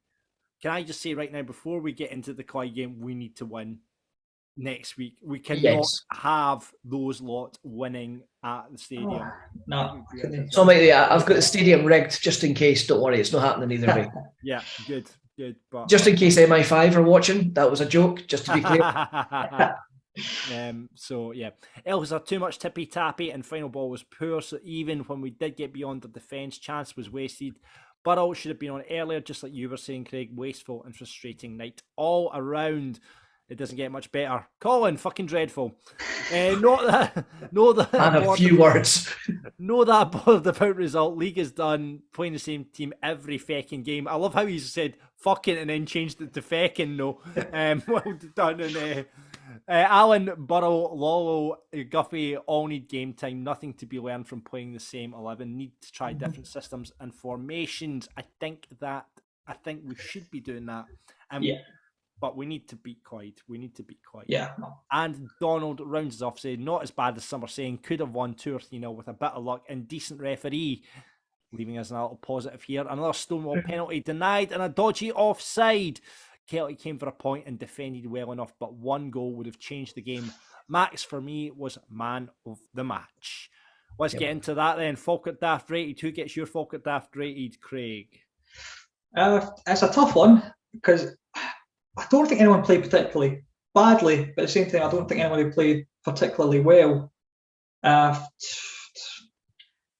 Can I just say right now, before we get into the Clyde game, we need to win next week. We cannot have those lot winning at the stadium. No. So I've got the stadium rigged just in case. Don't worry, it's not happening either way. Yeah, good. But just in case MI5 are watching, that was a joke, just to be clear. Elves are too much tippy tappy and final ball was poor, so even when we did get beyond the defence, chance was wasted. Burrell should have been on earlier, just like you were saying, Craig. Wasteful and frustrating night all around. It doesn't get much better. Colin, fucking dreadful. Not that. And a few words. Know that bothered about result. League is done. Playing the same team every feckin' game. I love how he said fucking and then changed it to feckin'. No, well done. And Alan, Burrow, Lolo, Guffey all need game time. Nothing to be learned from playing the same 11. Need to try different systems and formations. I think we should be doing that. But we need to beat Clyde. Yeah. And Donald rounds us off saying, not as bad as some are saying, could have won 2 or 3-0 with a bit of luck and decent referee, leaving us a little positive here. Another Stonewall penalty denied and a dodgy offside. Kelty came for a point and defended well enough, but 1 goal would have changed the game. Max, for me, was man of the match. Let's get into that then. Falkirk Daft rated. Who gets your Falkirk Daft rated, Craig? It's a tough one, because I don't think anyone played particularly badly, but at the same time, I don't think anybody played particularly well.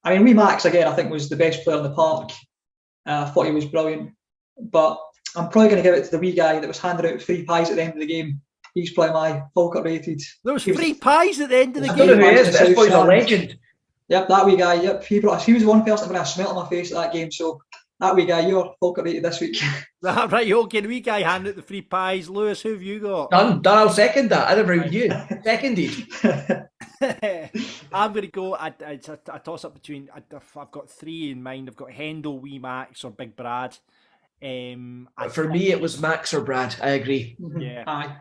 Wee Max, again, I think was the best player in the park. I thought he was brilliant. But I'm probably going to give it to the wee guy that was handing out free pies at the end of the game. He's probably my Falkirk rated. There was free pies at the end of the game. I don't know who he is, but he's a legend. Yep, that wee guy. Yep, he was the one person that had a smile on my face at that game. So that wee guy, you're Falkirk rated this week. Right, okay, the wee guy handing out the free pies. Lewis, who have you got? Done. I'll second that. I never even knew. Seconded. I'm going to go. I toss up between. I've got 3 in mind. I've got Hendel, Wee Max, or Big Brad. For me, it was Max or Brad. I agree. Yeah. Aye.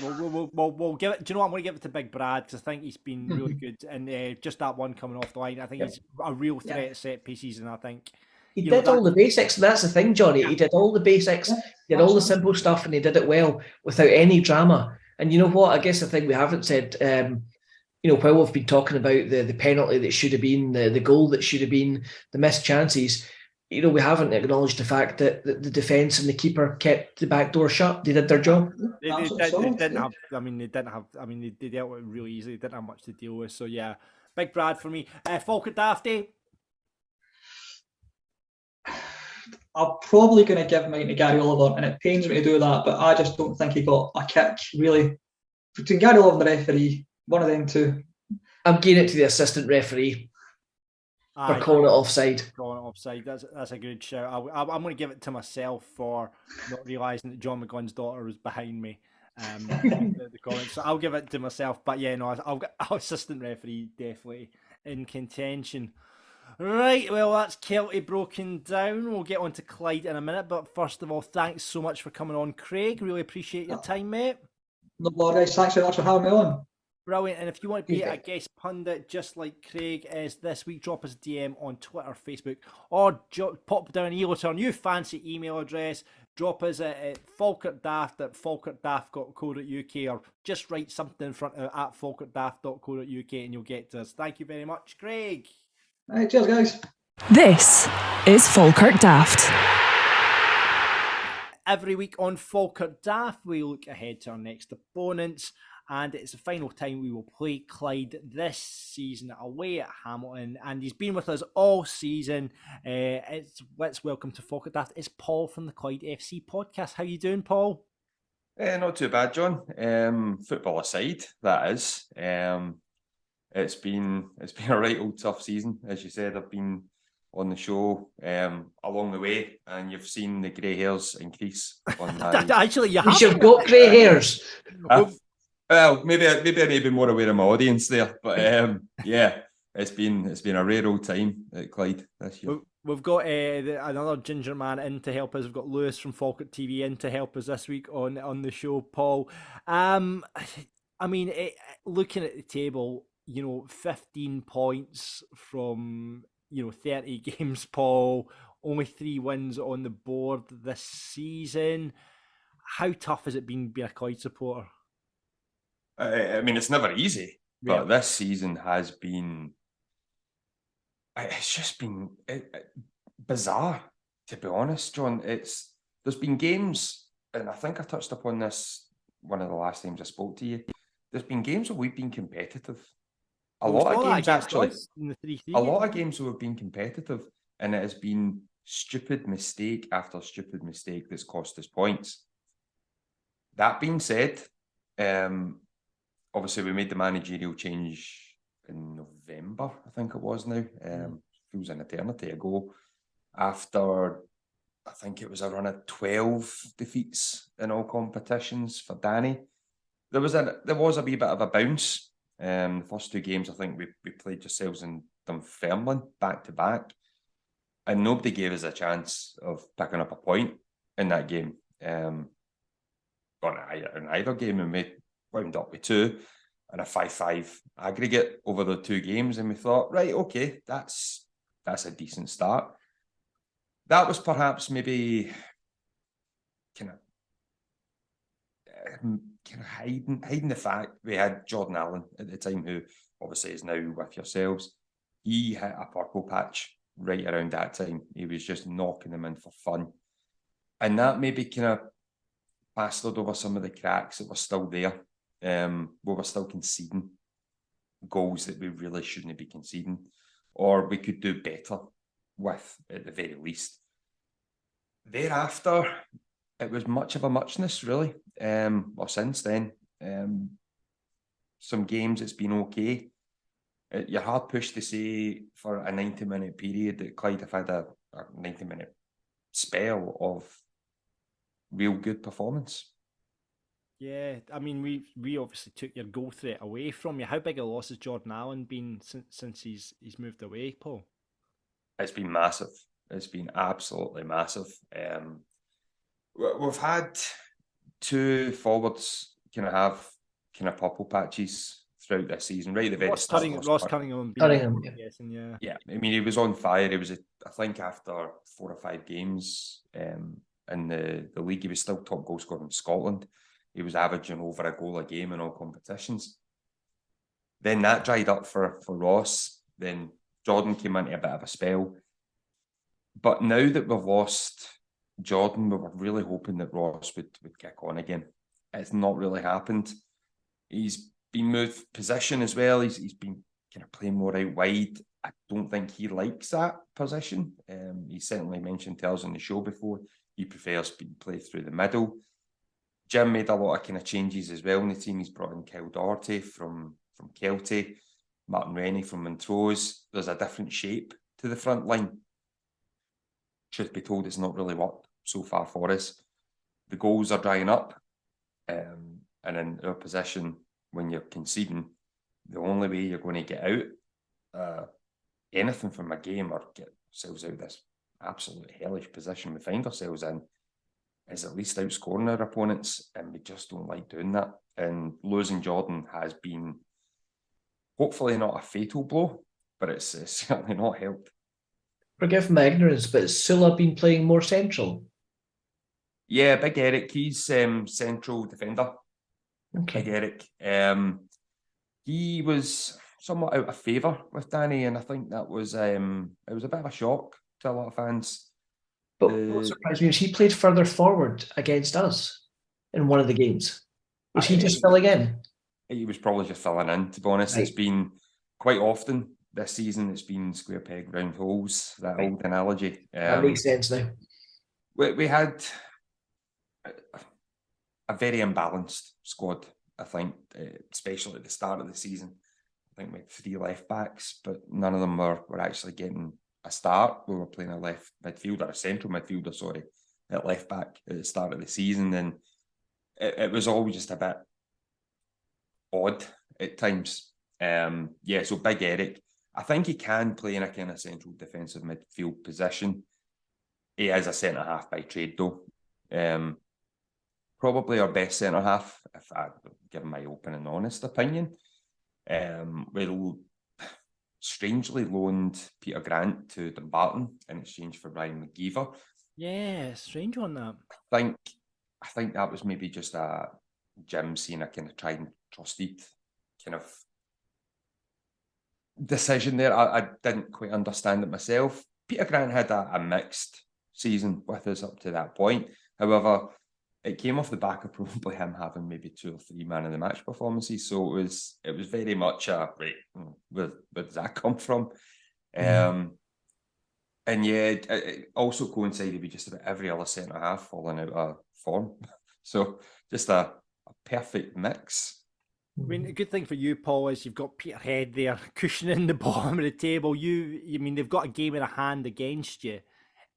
We'll give it. Do you know what? I'm going to give it to Big Brad because I think he's been really good, and just that one coming off the line, I think he's a real threat at set pieces, and I think he did all the basics. And that's the thing, Johnny. He did all the basics, did all the simple stuff, and he did it well without any drama. And you know what? I guess the thing we haven't said, while we've been talking about the penalty that should have been, the goal that should have been, the missed chances, we haven't acknowledged the fact that the defence and the keeper kept the back door shut. They did their job. They dealt with it really easily. They didn't have much to deal with. So yeah, Big Brad for me. Falkirk Dafty. I'm probably going to give mine to Gary Oliver, and it pains me to do that, but I just don't think he got a kick, really. Between Gary Oliver and the referee, one of them two. I'm giving it to the assistant referee for calling it offside. That's a good shout. I'm going to give it to myself for not realising that John McGunn's daughter was behind me. The comments. So I'll give it to myself. But yeah, no, I'll get assistant referee definitely in contention. Right, well, that's Kelty broken down. We'll get on to Clyde in a minute, but first of all, thanks so much for coming on, Craig. Really appreciate your time, mate. No bother, guys. Thanks very much for having me on. Brilliant. And if you want to be a guest pundit just like Craig is this week, drop us a DM on Twitter, Facebook, or pop down an email to our new fancy email address. Drop us at falkirkdaft@falkirkdaft.co.uk, or just write something in front of at falkirkdaft.co.uk and you'll get to us. Thank you very much, Craig. Right, cheers, guys. This is Falkirk Daft. Every week on Falkirk Daft, we look ahead to our next opponents, and it's the final time we will play Clyde this season away at Hamilton, and he's been with us all season. Let's welcome to Falkirk Daft. It's Paul from the Clyde FC podcast. How you doing, Paul? Not too bad, John. Football aside, that is. It's been a right old tough season. As you said, I've been on the show along the way, and you've seen the grey hairs increase. On Actually, you have. You've got grey hairs. Well, maybe I need to be more aware of my audience there, but yeah, it's been a rare old time at Clyde this year. We've got another ginger man in to help us. We've got Lewis from Falkirk TV in to help us this week on the show, Paul. I mean, looking at the table, 15 points from 30 games, Paul. Only 3 wins on the board this season. How tough has it been being a Clyde supporter? I mean, it's never easy, but this season has been. It's just been bizarre, to be honest, John. There's been games, and I think I touched upon this one of the last times I spoke to you. There's been games where we've been competitive. A lot of games, actually. A lot of games where we've been competitive, and it has been stupid mistake after stupid mistake that's cost us points. That being said, obviously we made the managerial change in November, I think it was now. Feels an eternity ago. After, I think it was a run of 12 defeats in all competitions for Danny. There was a wee bit of a bounce. The first 2 games, I think we played yourselves in Dunfermline back to back, and nobody gave us a chance of picking up a point in that game. In either game, and we wound up with 2 and a 5-5 aggregate over the 2 games, and we thought, right, okay, that's a decent start. That was perhaps maybe kind of hiding the fact we had Jordan Allen at the time, who obviously is now with yourselves. He hit a purple patch right around that time. He was just knocking them in for fun, and that maybe kind of plastered over some of the cracks that were still there. We were still conceding goals that we really shouldn't be conceding, or we could do better with, at the very least. Thereafter, it was much of a muchness, really. Well, since then, some games it's been okay. You're hard pushed to say for a 90-minute period that Clyde have had a 90-minute spell of real good performance. Yeah, I mean, we obviously took your goal threat away from you. How big a loss has Jordan Allen been since he's moved away, Paul? It's been massive. It's been absolutely massive. We've had 2 forwards kind of purple patches throughout this season, right at the very start. Ross Cunningham. Yeah, I mean, he was on fire. He was, I think, after 4 or 5 games in the league, he was still top goal scorer in Scotland. He was averaging over a goal a game in all competitions. Then that dried up for Ross. Then Jordan came into a bit of a spell. But now that we've lost Jordan, we were really hoping that Ross would kick on again. It's not really happened. He's been moved position as well. He's been kind of playing more out wide. I don't think he likes that position. He certainly mentioned to us on the show before, he prefers being played through the middle. Jim made a lot of kind of changes as well in the team. He's brought in Kyle Doherty from Kelty, Martin Rennie from Montrose. There's a different shape to the front line. Truth be told, it's not really worked so far for us. The goals are drying up, and in our position, when you're conceding, the only way you're going to get out anything from a game or get ourselves out of this absolute hellish position we find ourselves in, is at least outscoring our opponents, and we just don't like doing that. And losing Jordan has been hopefully not a fatal blow, but it's certainly not helped. Forgive my ignorance, but has Sula been playing more central? Yeah, Big Eric, he's central defender. Okay. Big Eric. He was somewhat out of favour with Danny, and I think that was it was a bit of a shock to a lot of fans. But what surprised me was he played further forward against us in one of the games. Was he just filling in? He was probably just filling in, to be honest. Right. It's been quite often this season, it's been square peg, round holes, that old analogy. That makes sense now. We had a very imbalanced squad, I think, especially at the start of the season. I think we had 3 left backs, but none of them were actually getting a start. We were playing a left midfielder, a central midfielder, sorry, at left back at the start of the season, and it was always just a bit odd at times. So Big Eric, I think he can play in a kind of central defensive midfield position. He is a centre half by trade, though. Probably our best centre half, if I give my open and honest opinion. We strangely loaned Peter Grant to Dumbarton in exchange for Ryan McGeever. Yeah, strange on that. I think that was maybe just a Jim seeing a kind of tried and trusted kind of decision there. I didn't quite understand it myself. Peter Grant had a mixed season with us up to that point. However, it came off the back of probably him having maybe 2 or 3 man of the match performances. So it was very much a right. Where does that come from? And yeah, it also coincided with just about every other centre half falling out of form. So just a perfect mix. I mean, a good thing for you, Paul, is you've got Peterhead there cushioning the bottom of the table. I mean, they've got a game in a hand against you,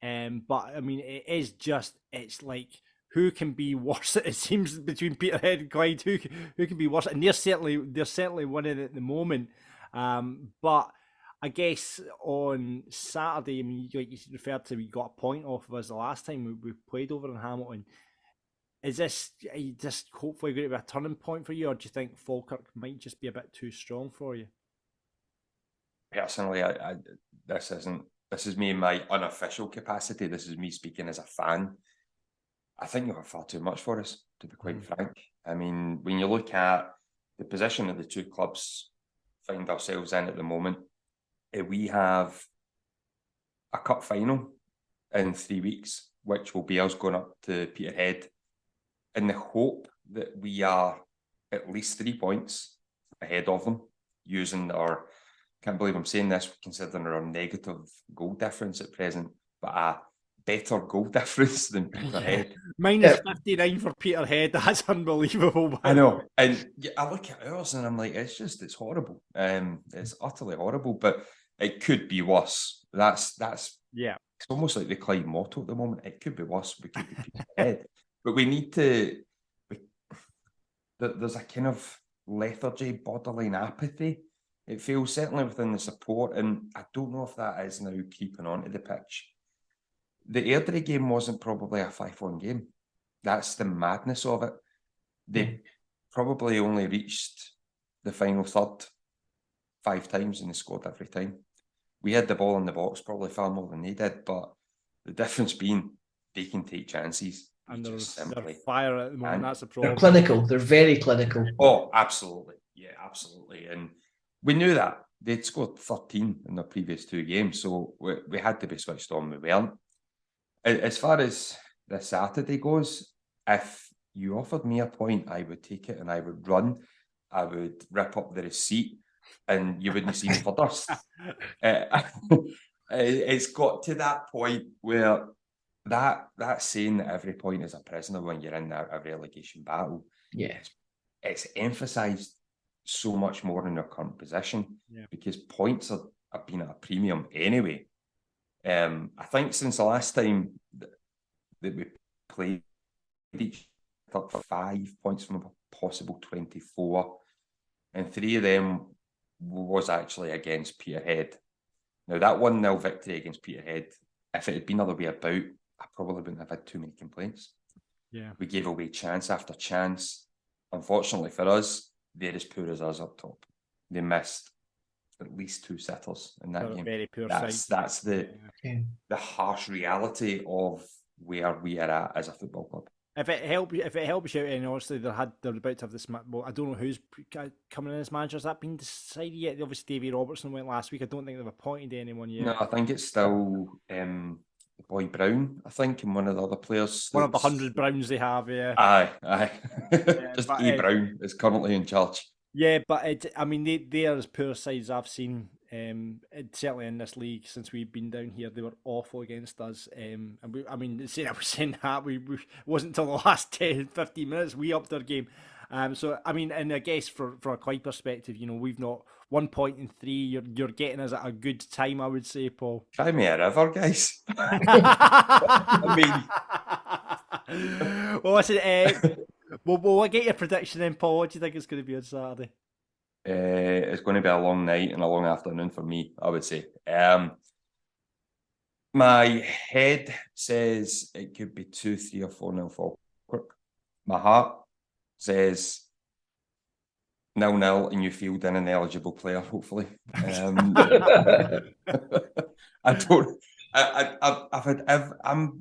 but I mean, it's like, who can be worse? It seems between Peterhead and Clyde, who can be worse? And they're certainly winning at the moment. But I guess on Saturday, I mean, like you referred to, we got a point off of us the last time we played over in Hamilton. Is this just hopefully going to be a turning point for you, or do you think Falkirk might just be a bit too strong for you? Personally, this is me in my unofficial capacity. This is me speaking as a fan. I think you have far too much for us, to be quite frank. I mean, when you look at the position that the two clubs find ourselves in at the moment, we have a cup final in 3 weeks, which will be us going up to Peterhead in the hope that we are at least 3 points ahead of them, using our, can't believe I'm saying this, considering our negative goal difference at present, but a better goal difference than Peterhead. Minus 59 for Peterhead, that's unbelievable. Man. I know, and I look at ours and I'm like, it's horrible. It's utterly horrible, but it could be worse. That's yeah. It's almost like the Clyde motto at the moment. It could be worse. We could be Peterhead. But we need to. There's a kind of lethargy, borderline apathy. It feels certainly within the support, and I don't know if that is now creeping onto the pitch. The Airdrie game wasn't probably a 5-1 game. That's the madness of it. They probably only reached the final third 5 times and they scored every time. We had the ball in the box probably far more than they did, but the difference being they can take chances. And they're fire at the moment, that's the problem. They're clinical, they're very clinical. Oh, absolutely. Yeah, absolutely. And we knew that. They'd scored 13 in their previous 2 games, so we had to be switched on. We weren't. As far as this Saturday goes, if you offered me a point, I would take it and I would run. I would rip up the receipt and you wouldn't see me for dust. It's got to that point where that saying that every point is a prisoner when you're in a relegation battle, it's emphasised so much more in their current position because points are being at a premium anyway. I think since the last time that we played each other for 5 points from a possible 24, and 3 of them was actually against Peterhead. Now, that 1-0 victory against Peterhead, if it had been other way about, I probably wouldn't have had too many complaints. Yeah. We gave away chance after chance. Unfortunately for us, they're as poor as us up top. They missed at least 2 sitters in that game. Very poor That's the harsh reality of where we are at as a football club. If it helps you out, and honestly, they're about to have this. Well, I don't know who's coming in as manager. Has that been decided yet? Obviously, Davy Robertson went last week. I don't think they've appointed anyone yet. No, I think it's still the boy Brown. I think, and one of the other players. One of the 100 Browns they have. Yeah. Aye. Just A. Brown is currently in charge. Yeah, but they are as poor sides I've seen. Certainly in this league since we've been down here, they were awful against us. And saying that we wasn't until the last 10-15 minutes we upped our game. And I guess for a Clyde perspective, we've not 1 point in 3. You're getting us at a good time, I would say, Paul. Try me a river, guys. Well, listen. We'll get your prediction then, Paul. What do you think it's going to be on Saturday? It's going to be a long night and a long afternoon for me, I would say. My head says it could be 2-3 or 4-0 Falkirk. My heart says 0-0 and you field in an eligible player, hopefully. I'm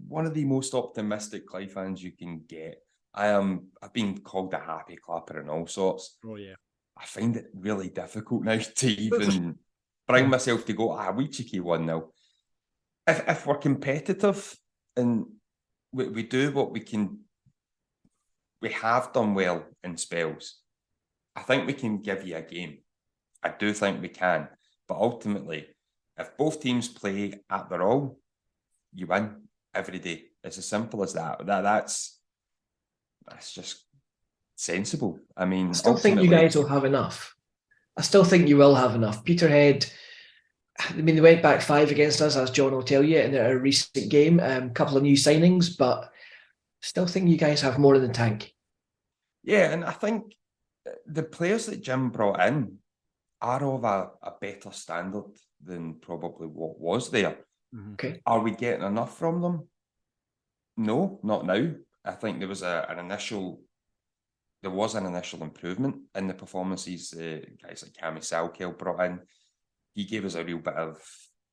one of the most optimistic Clyde fans you can get. I've been called a happy clapper and all sorts. Oh yeah. I find it really difficult now to even bring myself to go, we cheeky 1-0. If we're competitive and we do what we can, we have done well in spells, I think we can give you a game. I do think we can. But ultimately, if both teams play at their all, you win every day. It's as simple as that. That's just sensible. I still think you guys will have enough. I still think you will have enough. Peterhead, they went back 5 against us, as John will tell you, in a recent game. A couple of new signings, but still think you guys have more in the tank. Yeah, and I think the players that Jim brought in are of a better standard than probably what was there. Mm-hmm. Okay. Are we getting enough from them? No, not now. I think there was an initial improvement in the performances. Guys like Cammy Salkel brought in. He gave us a real bit of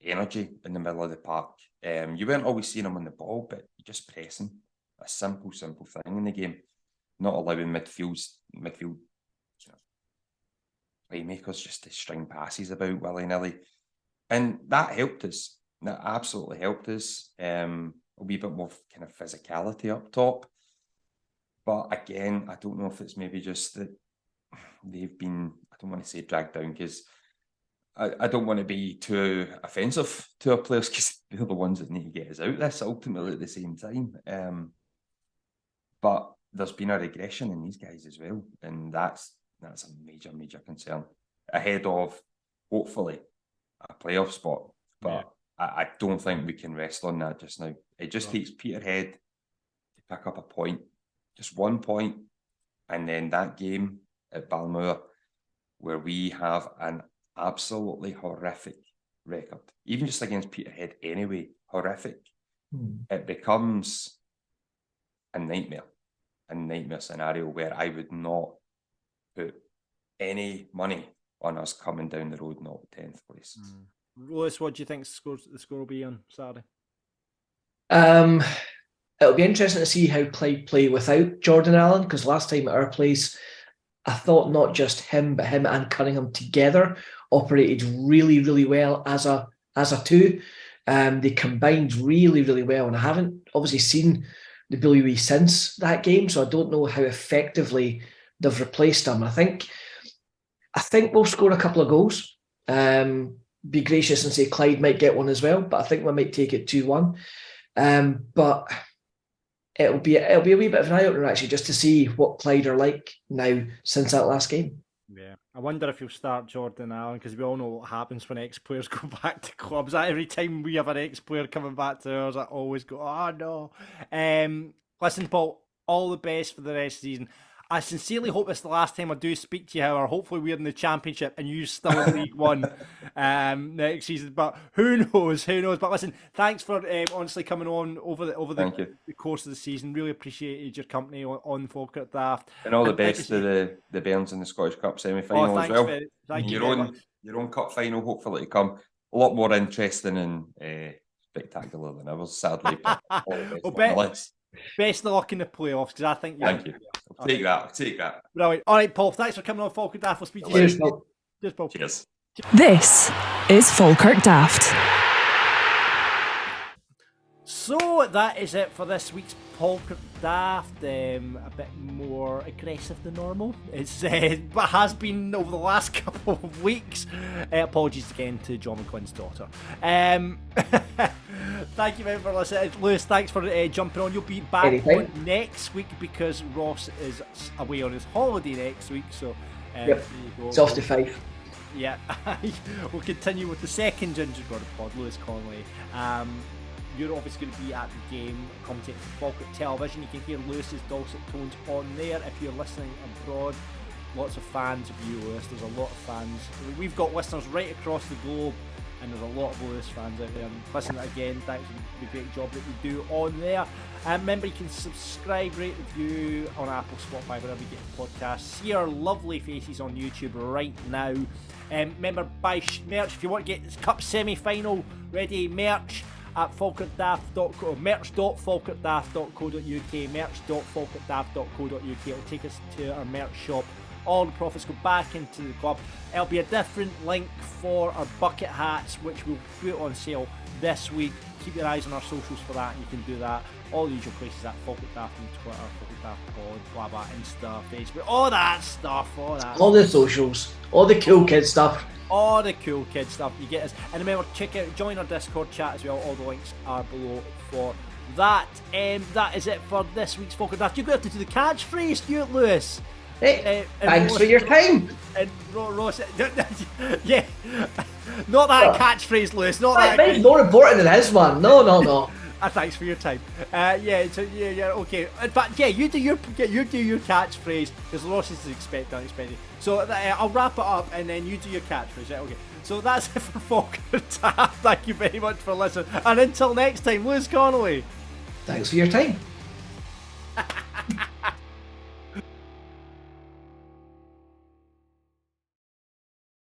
energy in the middle of the park. You weren't always seeing him on the ball, but you're just pressing. A simple thing in the game. Not allowing midfield playmakers just to string passes about willy-nilly. And that helped us. That absolutely helped us. A wee bit more kind of physicality up top. But again, I don't know if it's maybe just that they've been, I don't want to say dragged down because I don't want to be too offensive to our players because they're the ones that need to get us out this ultimately at the same time. But there's been a regression in these guys as well. And that's a major concern. Ahead of, hopefully, a playoff spot. But I don't think we can rest on that just now. It just takes Peterhead to pick up a point. Just 1 point, and then that game at Balmoor where we have an absolutely horrific record, even just against Peterhead anyway, horrific. It becomes a nightmare scenario where I would not put any money on us coming down the road not 10th place. Lewis, what do you think the score will be on Saturday? It'll be interesting to see how Clyde play without Jordan Allen, because last time at our place, I thought not just him, but him and Cunningham together operated really, really well as a two. They combined really, really well, and I haven't obviously seen the Billy since that game, so I don't know how effectively they've replaced him. I think we'll score a couple of goals. Be gracious and say Clyde might get one as well, but I think we might take it 2-1. But it'll be a wee bit of an eye-opener actually, just to see what Clyde are like now since that last game. Yeah, I wonder if you'll start Jordan Allen, because we all know what happens when ex-players go back to clubs. Every time we have an ex-player coming back to ours, I always go, oh no. Listen, Paul, all the best for the rest of the season. I sincerely hope it's the last time I do speak to you, however. Hopefully we're in the Championship and you're still in League One next season. But who knows? Who knows? But listen, thanks for honestly coming on over the course of the season. Really appreciated your company on Falkirk Daft. And all the best to the Bairns in the Scottish Cup semi-final as well. Thank you. Your own cup final, hopefully, to come. A lot more interesting and spectacular than ever, sadly. But all the best. Best of luck in the playoffs, because I think Thank you. I'll take that. Brilliant. All right, Paul, thanks for coming on Falkirk Daft. We'll speak to you soon. Cheers, Paul. Cheers. This is Falkirk Daft. So that is it for this week's Falkirk Daft. A bit more aggressive than normal. It's but has been over the last couple of weeks. Apologies again to John McQuinn's daughter. Thank you very much for listening. Lewis, thanks for jumping on. You'll be back on next week because Ross is away on his holiday next week. So yep. It's off to Fife. Yeah, we'll continue with the second Ginger God pod, Lewis Connolly. You're obviously going to be at the game, commentating for Falkirk Television. You can hear Lewis's dulcet tones on there if you're listening abroad. Lots of fans of you, Lewis. There's a lot of fans. We've got listeners right across the globe, and there's a lot of Lewis fans out there. And listen, again, thanks for the great job that you do on there. Remember, you can subscribe, rate, review on Apple, Spotify, wherever you get the podcasts. See our lovely faces on YouTube right now. Remember, buy merch if you want to get this Cup semi-final ready. Merch at falkirkdaft.co, merch.falkirkdaft.co.uk, merch.falkirkdaft.co.uk. It'll take us to our merch shop. All the profits go back into the club. It'll be a different link for our bucket hats, which we'll put on sale this week. Keep your eyes on our socials for that, and you can do that. All the usual places at Falkirk Daft on Twitter, Falkirk Daft Pod, blah blah, Insta, Facebook, all that stuff, all the socials, all the cool kid stuff. All the cool kid stuff, you get us. And remember, join our Discord chat as well. All the links are below for that. That is it for this week's Falkirk Daft. You're going to have to do the catchphrase, Stuart Lewis. Hey, thanks for your time. And Ross, yeah, not that catchphrase, Lewis. Not that. Mine's more important than his one. No. Thanks for your time. Yeah. Okay. In fact, you do your catchphrase because Ross is expecting unexpected. So I'll wrap it up and then you do your catchphrase. Right? Okay. So that's it for Falkirk Daft. Thank you very much for listening. And until next time, Lewis Connolly. Thanks for your time.